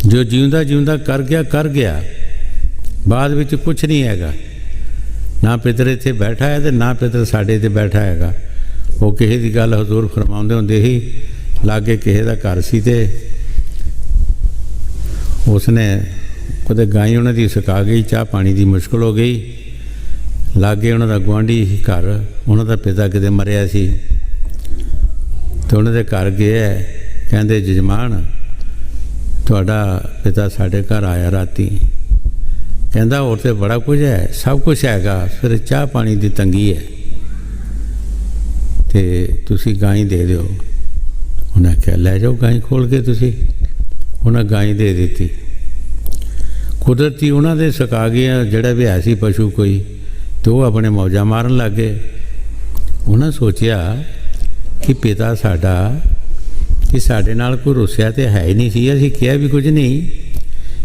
ਜੋ ਜਿਉਂਦਾ ਜਿਉਂਦਾ ਕਰ ਗਿਆ, ਬਾਅਦ ਵਿੱਚ ਕੁਛ ਨਹੀਂ ਹੈਗਾ। ਨਾ ਪਿੱਤਰ ਇੱਥੇ ਬੈਠਾ ਹੈ ਤੇ ਨਾ ਪਿੱਤਰ ਸਾਡੇ 'ਤੇ ਬੈਠਾ ਹੈਗਾ। ਉਹ ਕਿਸੇ ਦੀ ਗੱਲ ਹਜ਼ੂਰ ਫਰਮਾਉਂਦੇ ਹੁੰਦੇ ਸੀ, ਲਾਗੇ ਕਿਸੇ ਦਾ ਘਰ ਸੀ ਤੇ ਉਸਨੇ ਕਦੇ ਗਾਈ ਉਹਨਾਂ ਦੀ ਸੁਕਾ ਗਈ, ਚਾਹ ਪਾਣੀ ਦੀ ਮੁਸ਼ਕਿਲ ਹੋ ਗਈ। ਲਾਗੇ ਉਹਨਾਂ ਦਾ ਗੁਆਂਢੀ ਸੀ ਘਰ, ਉਹਨਾਂ ਦਾ ਪਿਤਾ ਕਿਤੇ ਮਰਿਆ ਸੀ ਤੇ ਉਹਨਾਂ ਦੇ ਘਰ ਗਿਆ, ਕਹਿੰਦੇ ਜਜਮਾਨ ਤੁਹਾਡਾ ਪਿਤਾ ਸਾਡੇ ਘਰ ਆਇਆ ਰਾਤੀ, ਕਹਿੰਦਾ ਹੋਰ ਤੇ ਬੜਾ ਕੁਝ ਹੈ, ਸਭ ਕੁਝ ਹੈਗਾ, ਫਿਰ ਚਾਹ ਪਾਣੀ ਦੀ ਤੰਗੀ ਹੈ ਤੇ ਤੁਸੀਂ ਗਾਈ ਦੇ ਦਿਓ। ਉਹਨਾਂ ਕਿਹਾ ਲੈ ਜਾਓ ਗਾਈ ਖੋਲ ਕੇ ਤੁਸੀਂ। ਉਹਨਾਂ ਗਾਈ ਦੇ ਦਿੱਤੀ। ਕੁਦਰਤੀ ਉਹਨਾਂ ਦੇ ਸੁਕਾ ਗਿਆ ਜਿਹੜਾ ਵੀ ਹੈ ਸੀ ਪਸ਼ੂ ਕੋਈ, ਤੇ ਉਹ ਆਪਣੇ ਮੌਜਾਂ ਮਾਰਨ ਲੱਗ ਗਏ। ਉਹਨਾਂ ਸੋਚਿਆ ਕਿ ਪਿਤਾ ਸਾਡਾ ਕਿ ਸਾਡੇ ਨਾਲ ਕੋਈ ਰੁੱਸਿਆ ਤੇ ਹੈ ਹੀ ਨਹੀਂ ਸੀ, ਅਸੀਂ ਕਿਹਾ ਵੀ ਕੁਝ ਨਹੀਂ,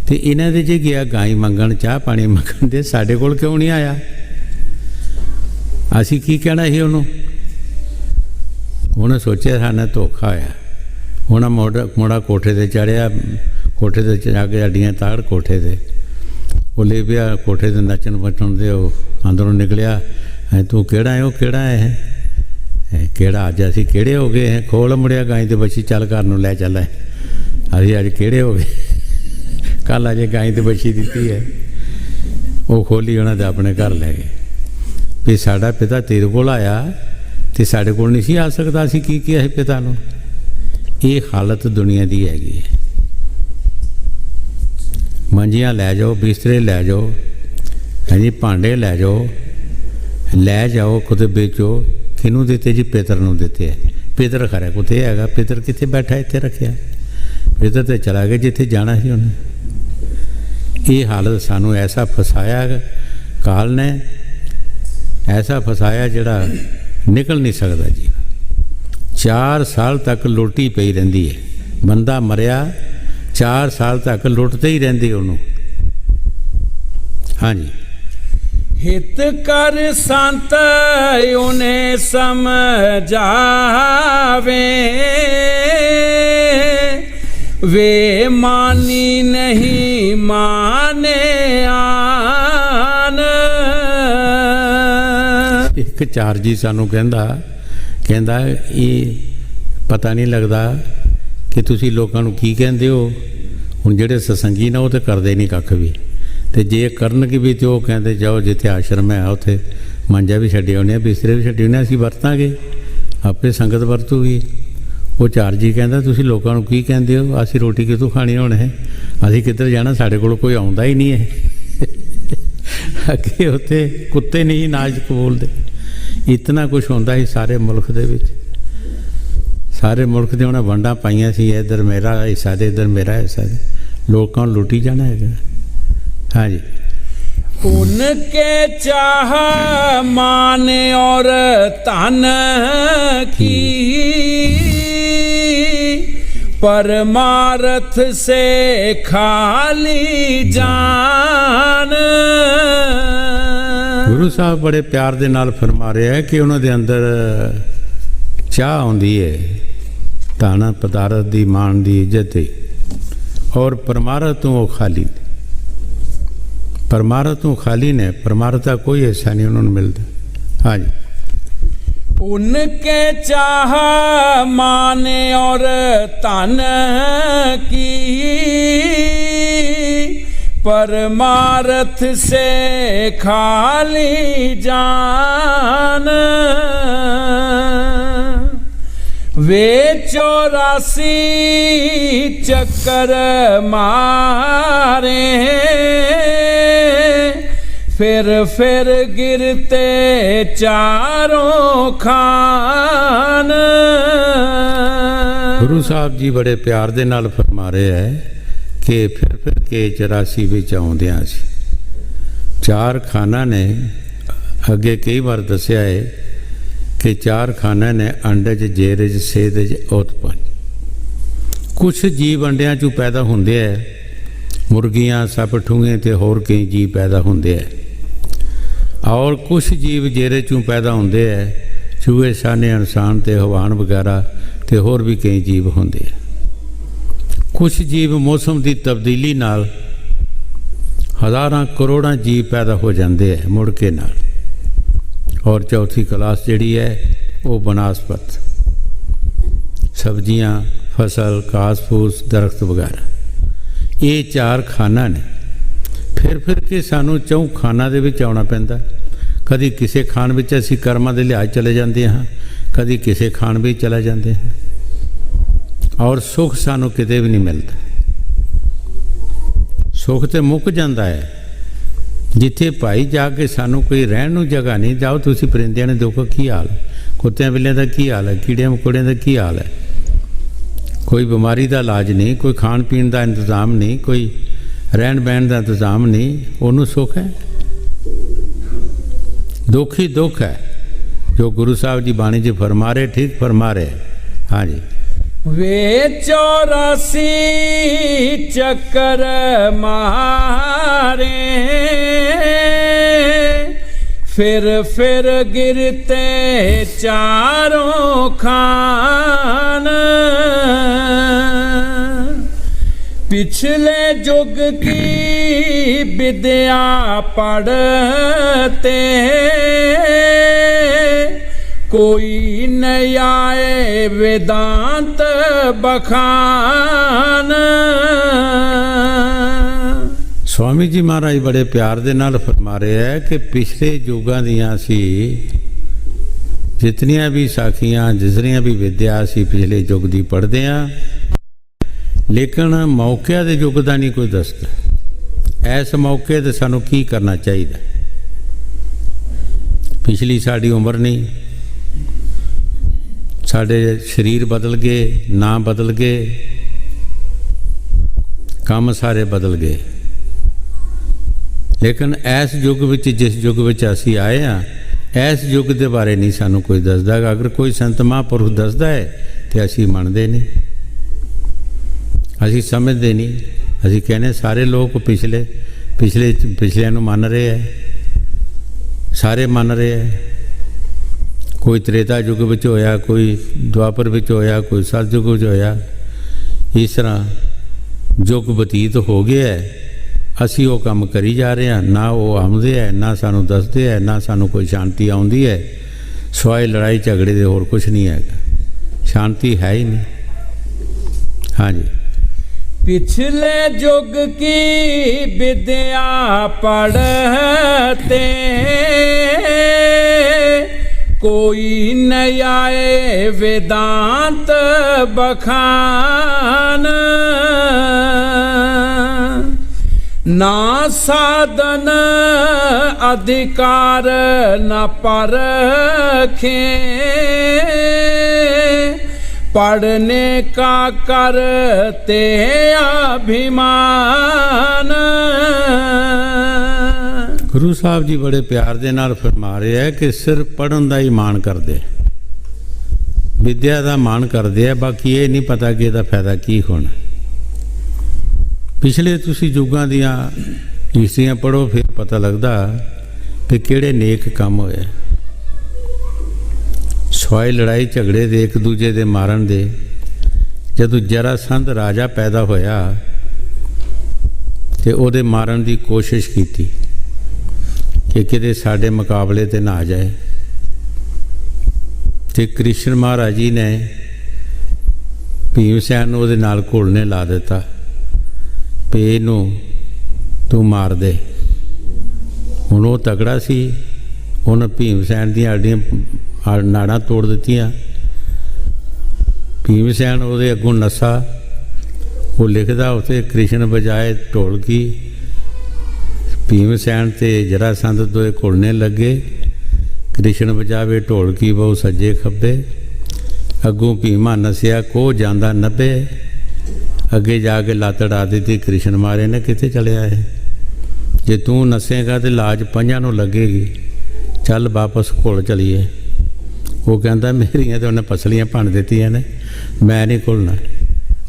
ਤੇ ਇਹਨਾਂ ਦੇ ਜੇ ਗਿਆ ਗਾਈ ਮੰਗਣ, ਚਾਹ ਪਾਣੀ ਮੰਗਣ, ਦੇ ਸਾਡੇ ਕੋਲ ਕਿਉਂ ਨਹੀਂ ਆਇਆ? ਅਸੀਂ ਕੀ ਕਹਿਣਾ ਸੀ ਉਹਨੂੰ? ਉਹਨੇ ਸੋਚਿਆ ਸਾਡੇ ਨਾਲ ਧੋਖਾ ਹੋਇਆ। ਉਹਨਾਂ ਮੋੜਾ ਕੋਠੇ 'ਤੇ ਚੜ੍ਹਿਆ, ਕੋਠੇ 'ਤੇ ਜਾ ਕੇ ਅੱਡੀਆਂ ਤਾੜ ਕੋਠੇ 'ਤੇ ਉਹ ਲੈ ਪਿਆ, ਕੋਠੇ 'ਤੇ ਨੱਚਣ ਵੱਟਣ ਦੇ। ਉਹ ਅੰਦਰੋਂ ਨਿਕਲਿਆ, ਤੂੰ ਕਿਹੜਾ ਹੈ? ਉਹ ਕਿਹੜਾ ਹੈ? ਕਿਹੜਾ ਅੱਜ ਅਸੀਂ ਕਿਹੜੇ ਹੋ ਗਏ ਹੈ? ਖੋਲ ਮੁੜਿਆ ਗਾਈ ਤੇ ਬੱਚੀ, ਚੱਲ ਘਰ ਨੂੰ ਲੈ ਚੱਲ, ਅਸੀਂ ਅੱਜ ਕਿਹੜੇ ਹੋ ਗਏ? ਕੱਲ੍ਹ ਅਜੇ ਗਾਈ ਤੇ ਬੱਚੀ ਦਿੱਤੀ ਹੈ। ਉਹ ਖੋਲੀ, ਉਹਨਾਂ ਦੇ ਆਪਣੇ ਘਰ ਲੈ ਗਏ ਵੀ ਸਾਡਾ ਪਿਤਾ ਤੇਰੇ ਕੋਲ ਆਇਆ ਤੇ ਸਾਡੇ ਕੋਲ ਨਹੀਂ ਸੀ ਆ ਸਕਦਾ, ਅਸੀਂ ਕੀ ਕਿਹਾ ਸੀ ਪਿਤਾ ਨੂੰ? ਇਹ ਹਾਲਤ ਦੁਨੀਆ ਦੀ ਹੈਗੀ ਹੈ। ਮੰਜੀਆਂ ਲੈ ਜਾਓ, ਬਿਸਤਰੇ ਲੈ ਜਾਓ, ਹਾਂਜੀ ਭਾਂਡੇ ਲੈ ਜਾਓ, ਖੁਦ ਵੇਚੋ। ਕਿਹਨੂੰ ਦਿੱਤੇ ਜੀ? ਪਿੱਤਰ ਨੂੰ ਦਿੱਤੇ ਹੈ। ਪਿੱਤਰ ਖਰਾ ਕਿੱਥੇ ਹੈਗਾ? ਪਿੱਤਰ ਕਿੱਥੇ ਬੈਠਾ? ਇੱਥੇ ਰੱਖਿਆ। ਪਿੱਤਰ ਤੇ ਚਲਾ ਗਿਆ ਜਿੱਥੇ ਜਾਣਾ ਸੀ ਉਹਨੇ। ਇਹ ਹਾਲਤ ਸਾਨੂੰ ਐਸਾ ਫਸਾਇਆ ਕਾਲ ਨੇ, ਐਸਾ ਫਸਾਇਆ ਜਿਹੜਾ ਨਿਕਲ ਨਹੀਂ ਸਕਦਾ ਜੀ। 4 ਸਾਲ ਤੱਕ ਲੁੱਟੀ ਪਈ ਰਹਿੰਦੀ ਹੈ। ਬੰਦਾ ਮਰਿਆ 4 ਸਾਲ ਤੱਕ ਲੁੱਟਦੇ ਹੀ ਰਹਿੰਦੇ ਉਹਨੂੰ। ਹਾਂਜੀ। ਹਿਤ ਕਰ ਸੰਤ ਉਹਨੇ ਸਮਝਾਵੇ, ਵੇ ਮਾਨੀ ਨਹੀਂ ਮਾਨੇ ਆਨ। ਇੱਕ ਚਾਰ ਜੀ ਸਾਨੂੰ ਕਹਿੰਦਾ ਇਹ ਪਤਾ ਨਹੀਂ ਲੱਗਦਾ ਕਿ ਤੁਸੀਂ ਲੋਕਾਂ ਨੂੰ ਕੀ ਕਹਿੰਦੇ ਹੋ। ਹੁਣ ਜਿਹੜੇ ਸਤਸੰਗੀ ਨੇ ਉਹ ਤਾਂ ਕਰਦੇ ਨਹੀਂ ਕੱਖ ਵੀ, ਤੇ ਜੇ ਕਰਨਗੇ ਵੀ ਤੇ ਉਹ ਕਹਿੰਦੇ ਜਾਓ ਜਿੱਥੇ ਆਸ਼ਰਮ ਹੈ ਉੱਥੇ ਮੰਜਾ ਵੀ ਛੱਡੇ ਆਉਂਦੇ ਆ, ਬਿਸਤਰੇ ਵੀ ਛੱਡੇ ਆਉਂਦੇ, ਅਸੀਂ ਵਰਤਾਂਗੇ, ਆਪੇ ਸੰਗਤ ਵਰਤੂਗੀ। ਉਹ ਚਾਰ ਜੀ ਕਹਿੰਦਾ ਤੁਸੀਂ ਲੋਕਾਂ ਨੂੰ ਕੀ ਕਹਿੰਦੇ ਹੋ? ਅਸੀਂ ਰੋਟੀ ਕਿੱਥੋਂ ਖਾਣੀ ਹੁਣ ਹੈ? ਅਸੀਂ ਕਿੱਧਰ ਜਾਣਾ? ਸਾਡੇ ਕੋਲ ਕੋਈ ਆਉਂਦਾ ਹੀ ਨਹੀਂ ਹੈ। ਅੱਗੇ ਉੱਥੇ ਕੁੱਤੇ ਨਹੀਂ ਨਾਜ਼ੁਕ ਬੋਲਦੇ। ਇਤਨਾ ਕੁਛ ਹੁੰਦਾ ਸੀ ਸਾਰੇ ਮੁਲਕ ਦੇ ਵਿੱਚ। ਸਾਰੇ ਮੁਲਕ ਦੇ ਉਹਨਾਂ ਵੰਡਾਂ ਪਾਈਆਂ ਸੀ, ਇੱਧਰ ਮੇਰਾ ਹਿੱਸਾ ਦੇ, ਇੱਧਰ ਮੇਰਾ ਹਿੱਸਾ ਦੇ। ਲੋਕਾਂ ਨੂੰ ਲੁੱਟੀ ਜਾਣਾ ਹੈਗਾ। ਹਾਂਜੀ। उनके चाह मान और तन की, परमार्थ से खाली जान। ਗੁਰੂ ਸਾਹਿਬ ਬੜੇ ਪਿਆਰ ਦੇ ਨਾਲ ਫਰਮਾ ਰਿਹਾ ਹੈ ਕਿ ਉਹਨਾਂ ਦੇ ਅੰਦਰ ਚਾਹ ਆਉਂਦੀ ਹੈ ਧਨ ਪਦਾਰਥ ਦੀ, ਮਾਣ ਦੀ, ਇੱਜ਼ਤ ਦੀ। और परमार्थ तो वो खाली ने। परमार्थ तो खाली ने, परमार्थ का कोई ऐसा नहीं उन्होंने मिलता। हाँ जी। उनके चाह माने और तन की परमार्थ से खाली जान। वे 84 चक्कर मारे फिर गिरते चारों खान। गुरु साहब जी बड़े प्यार दे नाल फरमा रहे है कि फिर के 84 विच आउंदियां सी। 4 खाना ने अगे कई बार दसिया है कि 4 खाना ने अंडज, जेरज, सेदज, उत्पन्न। कुछ जीव अंडियां चों पैदा होंदे है, मुर्गियां, सप, ठूंगे ते होर कई जीव पैदा होंदे है। और कुछ जीव जेरे चों पैदा होंदे है, चूहे, शाने, इंसान ते हवान वगैरह ते होर भी कई जीव होंदे है। कुछ जीव मौसम की तब्दीली नाल हज़ारां करोड़ां जीव पैदा हो जाते हैं मुड़ के नाल। और चौथी क्लास जिहड़ी है वो बनास्पत, सब्जियां, फसल, घास फूस, दरख्त वगैरह। ये 4 खाना ने। फिर के सानू 4 खाना दे विच आउणा पैंदा। कदी किसी खान विच असीं कर्मां दे लिहाज चले जाते हाँ, कदी किसी खान भी चले जाते हैं। और सुख सानू किते भी नहीं मिलता। सुख तो मुक जाता है जिथे भाई जाके सानू कोई रहन नूं जगह नहीं। जाओ तुसीं परिंदियां ने देखो की हाल, कुत्तियां बिल्लियां दा की हाल है, कीड़ियां मकोड़ियां दा की हाल है। कोई बीमारी का इलाज नहीं, कोई खाण पीण का इंतजाम नहीं, कोई रहन बहन का इंतजाम नहीं। उन्होंने सुख है? दुख ही दुख है। जो गुरु साहब जी बाणी जी फरमा रहे, ठीक फरमा रहे। हाँ जी। वे 84 चक्कर मारे फिर गिरते चारों खान। पिछले युग की विद्या पढ़ते कोई नया वेदांत बखान। स्वामी जी महाराज बड़े प्यार दे नाल फरमा रहे हैं कि पिछले युगां दियां सी जितनियां भी साखियां, जितनियां भी विद्या सी पिछले युग दी पढ़दे आ, लेकिन मौके दे युग दा नहीं कोई दसदा। इस मौके ते सानू की करना चाहिए। पिछली साड़ी उम्र नहीं, साढ़े शरीर बदल गए, नाम बदल गए, काम सारे बदल गए। लेकिन इस युग विच, जिस युग विच असी आए हैं, इस युग के बारे नहीं सानू कोई दसदा। अगर कोई संत महापुरुष दसदा है तो असी मनते नहीं, असी समझते नहीं। असी कहने सारे लोग पिछले नूं मन रहे हैं, सारे मन रहे हैं। कोई त्रेता युग विच होया, कोई द्वापर विच होया, कोई सतयुग विच होया। इस तरह युग बतीत हो गया है, असी वो काम करी जा रहे हैं। ना वो आउंदे है, ना सानू दसदे है, ना सानू कोई शांति आउंदी है। सिवाय लड़ाई झगड़े दे होर कुछ नहीं है, शांति है ही नहीं। हाँ जी। पिछले युग की विद्या पढ़ते कोई नया वेदांत बखान। ना साधन अधिकार न परखे पढ़ने का करते अभिमान। गुरु साहब जी बड़े प्यार दे नाल फरमा रहे हैं कि सिर्फ पढ़न का ही मान करते, विद्या का मान करते हैं, बाकी ये नहीं पता कि इसका फायदा की होना। पिछले तुसी युगां दियां हिस्ट्रियां पढ़ो, फिर पता लगता कि किहड़े नेक काम होए। सिवाय लड़ाई झगड़े दे, एक दूजे दे मारन दे। जदों जरासंध राजा पैदा होया ਤੇ ਉਹਦੇ ਮਾਰਨ ਦੀ ਕੋਸ਼ਿਸ਼ ਕੀਤੀ ਕਿ ਕਿਤੇ ਸਾਡੇ ਮੁਕਾਬਲੇ ਤੇ ਨਾ ਆ ਜਾਏ। ਤੇ ਕ੍ਰਿਸ਼ਨ ਮਹਾਰਾਜ ਜੀ ਨੇ ਭੀਮ ਸੈਨ ਨੂੰ ਉਹਦੇ ਨਾਲ ਘੁਲਣੇ ਲਾ ਦਿੱਤਾ ਵੀ ਇਹਨੂੰ ਤੂੰ ਮਾਰ ਦੇ। ਹੁਣ ਉਹ ਤਗੜਾ ਸੀ, ਉਹਨੇ ਭੀਮ ਸੈਨ ਦੀਆਂ ਆਡੀਆਂ ਨਾੜਾਂ ਤੋੜ ਦਿੱਤੀਆਂ। ਭੀਮ ਸੈਨ ਉਹਦੇ ਅੱਗੋਂ ਨੱਸਾ। ਉਹ ਲਿਖਦਾ ਉੱਥੇ ਕ੍ਰਿਸ਼ਨ ਬਜਾਏ ਢੋਲਕੀ, ਭੀਮ ਸੈਨ ਤੇ ਜਰਾਸੰਧ ਦੋਏ ਘੁਲਣੇ ਲੱਗੇ। ਕ੍ਰਿਸ਼ਨ ਬਜਾਵੇ ਢੋਲਕੀ ਬਹੁ ਸੱਜੇ ਖੱਬੇ, ਅੱਗੋਂ ਭੀਮਾ ਨਸਿਆ ਕੋ ਜਾਂਦਾ 90। ਅੱਗੇ ਜਾ ਕੇ ਲੱਤ ਡਾ ਦਿੱਤੀ ਕ੍ਰਿਸ਼ਨ ਮਾਰੇ ਨੇ, ਕਿੱਥੇ ਚਲਿਆ ਇਹ? ਜੇ ਤੂੰ ਨਸੇਗਾ ਤੇ ਲਾਜ ਪੰਜਾਂ ਨੂੰ ਲੱਗੇਗੀ, ਚੱਲ ਵਾਪਸ ਘੁਲ ਚਲੀਏ। ਉਹ ਕਹਿੰਦਾ ਮੇਰੀਆਂ ਤਾਂ ਉਹਨੇ ਪਸਲੀਆਂ ਭੰਨ ਦਿੱਤੀਆਂ ਨੇ, ਮੈਂ ਨਹੀਂ ਘੁਲਣਾ।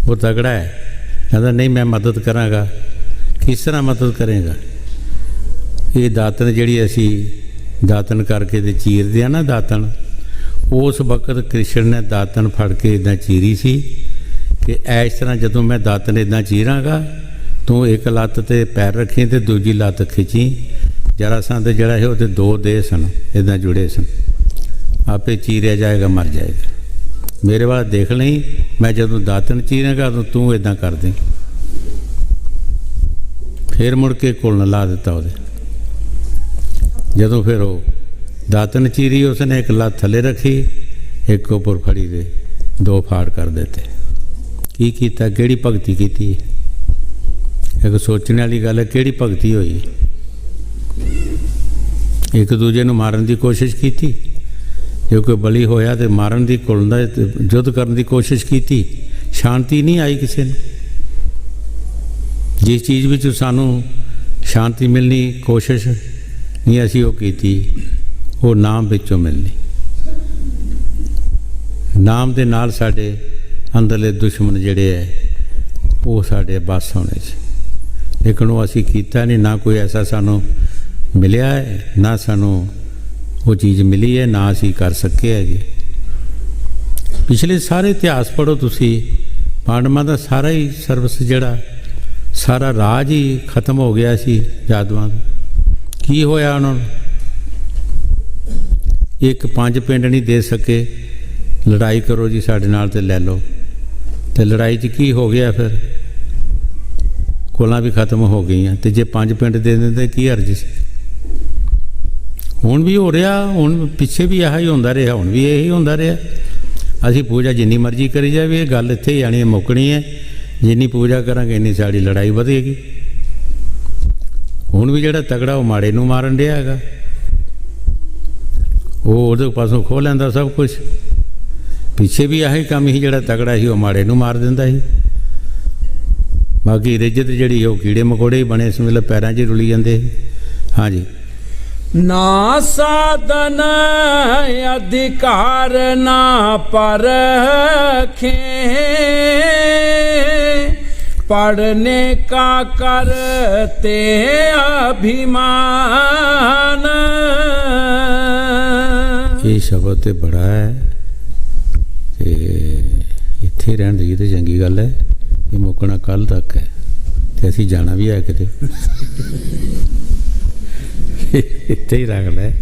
ਉਹ ਤਗੜਾ ਹੈ, ਕਹਿੰਦਾ ਨਹੀਂ ਮੈਂ ਮਦਦ ਕਰਾਂਗਾ। ਕਿਸ ਤਰ੍ਹਾਂ ਮਦਦ ਕਰੇਗਾ? ਇਹ ਦਾਤਣ ਜਿਹੜੀ ਅਸੀਂ ਦਾਤਣ ਕਰਕੇ ਤੇ ਚੀਰਦੇ ਆ ਨਾ ਦਾਤਣ, ਉਸ ਵਕਤ ਕ੍ਰਿਸ਼ਨ ਨੇ ਦਾਤਣ ਫੜ ਕੇ ਇੱਦਾਂ ਚੀਰੀ ਸੀ ਕਿ ਇਸ ਤਰ੍ਹਾਂ ਜਦੋਂ ਮੈਂ ਦਾਤਣ ਇੱਦਾਂ ਚੀਰਾਂਗਾ, ਤੂੰ ਇੱਕ ਲੱਤ ਤੇ ਪੈਰ ਰੱਖੀ ਤੇ ਦੂਜੀ ਲੱਤ ਖਿੱਚੀ। ਜਰਾਸੰਧ ਜਿਹੜਾ ਹੈ ਉਹਦੇ ਦੋ ਦੇਹ ਸਨ, ਇੱਦਾਂ ਜੁੜੇ ਸਨ। ਆਪੇ ਚੀਰਿਆ ਜਾਏਗਾ, ਮਰ ਜਾਏਗਾ। ਮੇਰੇ ਵੱਲ ਦੇਖ ਲਈ, ਮੈਂ ਜਦੋਂ ਦਾਤਣ ਚੀਰਾਂਗਾ ਤਾਂ ਤੂੰ ਇੱਦਾਂ ਕਰ ਦੇ। ਫਿਰ ਮੁੜ ਕੇ ਘੁਲਣ ਲਾ ਦਿੱਤਾ ਉਹਦੇ। ਜਦੋਂ ਫਿਰ ਉਹ ਦਾਤਣ ਚੀਰੀ, ਉਸਨੇ ਇੱਕ ਲੱਤ ਥੱਲੇ ਰੱਖੀ, ਇੱਕ ਉੱਪਰ ਫੜੀ ਦੇ ਦੋ ਫਾੜ ਕਰ ਦਿੱਤੇ। ਕੀ ਕੀਤਾ? ਕਿਹੜੀ ਭਗਤੀ ਕੀਤੀ? ਇੱਕ ਸੋਚਣ ਵਾਲੀ ਗੱਲ ਹੈ, ਕਿਹੜੀ ਭਗਤੀ ਹੋਈ? ਇੱਕ ਦੂਜੇ ਨੂੰ ਮਾਰਨ ਦੀ ਕੋਸ਼ਿਸ਼ ਕੀਤੀ। ਜੇ ਕੋਈ ਬਲੀ ਹੋਇਆ ਤੇ ਮਾਰਨ ਦੀ, ਘੁਲਣ ਦਾ, ਯੁੱਧ ਕਰਨ ਦੀ ਕੋਸ਼ਿਸ਼ ਕੀਤੀ। ਸ਼ਾਂਤੀ ਨਹੀਂ ਆਈ ਕਿਸੇ ਨੂੰ। ਜਿਸ ਚੀਜ਼ ਵਿੱਚ ਸਾਨੂੰ ਸ਼ਾਂਤੀ ਮਿਲਣੀ ਕੋਸ਼ਿਸ਼ ਨਹੀਂ ਅਸੀਂ ਉਹ ਕੀਤੀ, ਉਹ ਨਾਮ ਵਿੱਚੋਂ ਮਿਲਣੀ। ਨਾਮ ਦੇ ਨਾਲ ਸਾਡੇ ਅੰਦਰਲੇ ਦੁਸ਼ਮਣ ਜਿਹੜੇ ਹੈ ਉਹ ਸਾਡੇ ਬਸ ਹੋਣੇ ਸੀ, ਲੇਕਿਨ ਉਹ ਅਸੀਂ ਕੀਤਾ ਨਹੀਂ। ਨਾ ਕੋਈ ਐਸਾ ਸਾਨੂੰ ਮਿਲਿਆ ਹੈ, ਨਾ ਸਾਨੂੰ ਉਹ ਚੀਜ਼ ਮਿਲੀ ਹੈ, ਨਾ ਅਸੀਂ ਕਰ ਸਕੇ ਹੈਗੇ। ਪਿਛਲੇ ਸਾਰੇ ਇਤਿਹਾਸ ਪੜ੍ਹੋ ਤੁਸੀਂ, ਪਾਂਡਵਾਂ ਦਾ ਸਾਰਾ ਹੀ ਸਰਵਿਸ ਜਿਹੜਾ ਸਾਰਾ ਰਾਜ ਹੀ ਖਤਮ ਹੋ ਗਿਆ ਸੀ ਯਾਦਵਾਂ ਦਾ। ਕੀ ਹੋਇਆ ਉਹਨਾਂ ਨੂੰ? ਇੱਕ 5 ਪਿੰਡ ਨਹੀਂ ਦੇ ਸਕੇ। ਲੜਾਈ ਕਰੋ ਜੀ ਸਾਡੇ ਨਾਲ ਤੇ ਲੈ ਲਓ। ਤੇ ਲੜਾਈ 'ਚ ਕੀ ਹੋ ਗਿਆ? ਫਿਰ ਕੋਲਾਂ ਵੀ ਖਤਮ ਹੋ ਗਈਆਂ। ਤੇ ਜੇ 5 ਪਿੰਡ ਦੇ ਦਿੰਦੇ ਕੀ ਹਰਜ ਸੀ? ਹੁਣ ਵੀ ਹੋ ਰਿਹਾ, ਹੁਣ ਪਿੱਛੇ ਵੀ ਇਹੀ ਹੁੰਦਾ ਰਿਹਾ, ਹੁਣ ਵੀ ਇਹੀ ਹੁੰਦਾ ਰਿਹਾ। ਅਸੀਂ ਪੂਜਾ ਜਿੰਨੀ ਮਰਜ਼ੀ ਕਰੀ ਜਾਵੇ, ਇਹ ਗੱਲ ਇੱਥੇ ਹੀ ਆਣੀ ਮੁੱਕਣੀ ਹੈ। ਜਿੰਨੀ ਪੂਜਾ ਕਰਾਂਗੇ ਇੰਨੀ ਸਾਡੀ ਲੜਾਈ ਵਧੇਗੀ। ਹੁਣ ਵੀ ਜਿਹੜਾ ਤਗੜਾ ਉਹ ਮਾੜੇ ਨੂੰ ਮਾਰਨ ਡਿਆ ਹੈਗਾ। ਉਹ ਉਹਦੇ ਪਾਸੋਂ ਖੋਹ ਲੈਂਦਾ ਸਭ ਕੁਛ। ਪਿੱਛੇ ਵੀ ਆਹੀ ਕੰਮ ਹੀ, ਜਿਹੜਾ ਤਗੜਾ ਸੀ ਉਹ ਮਾੜੇ ਨੂੰ ਮਾਰ ਦਿੰਦਾ ਸੀ। ਬਾਕੀ ਰਿੱਜਤ ਜਿਹੜੀ ਉਹ ਕੀੜੇ ਮਕੌੜੇ ਹੀ ਬਣੇ, ਇਸ ਵੇਲੇ ਪੈਰਾਂ 'ਚ ਰੁਲੀ ਜਾਂਦੇ। ਹਾਂਜੀ। ਨਾ ਸਾਧਨ ਅਧਿਕਾਰ ਨਾ ਪਰਖੇ, पढ़ने का करते अभिमान। ये शब्द तो बड़ा है, इत्थे रहन दी तो चंगी गल है। ये मुकना कल तक है, तो असीं जाना भी है किते। इत्थे ही रख लै।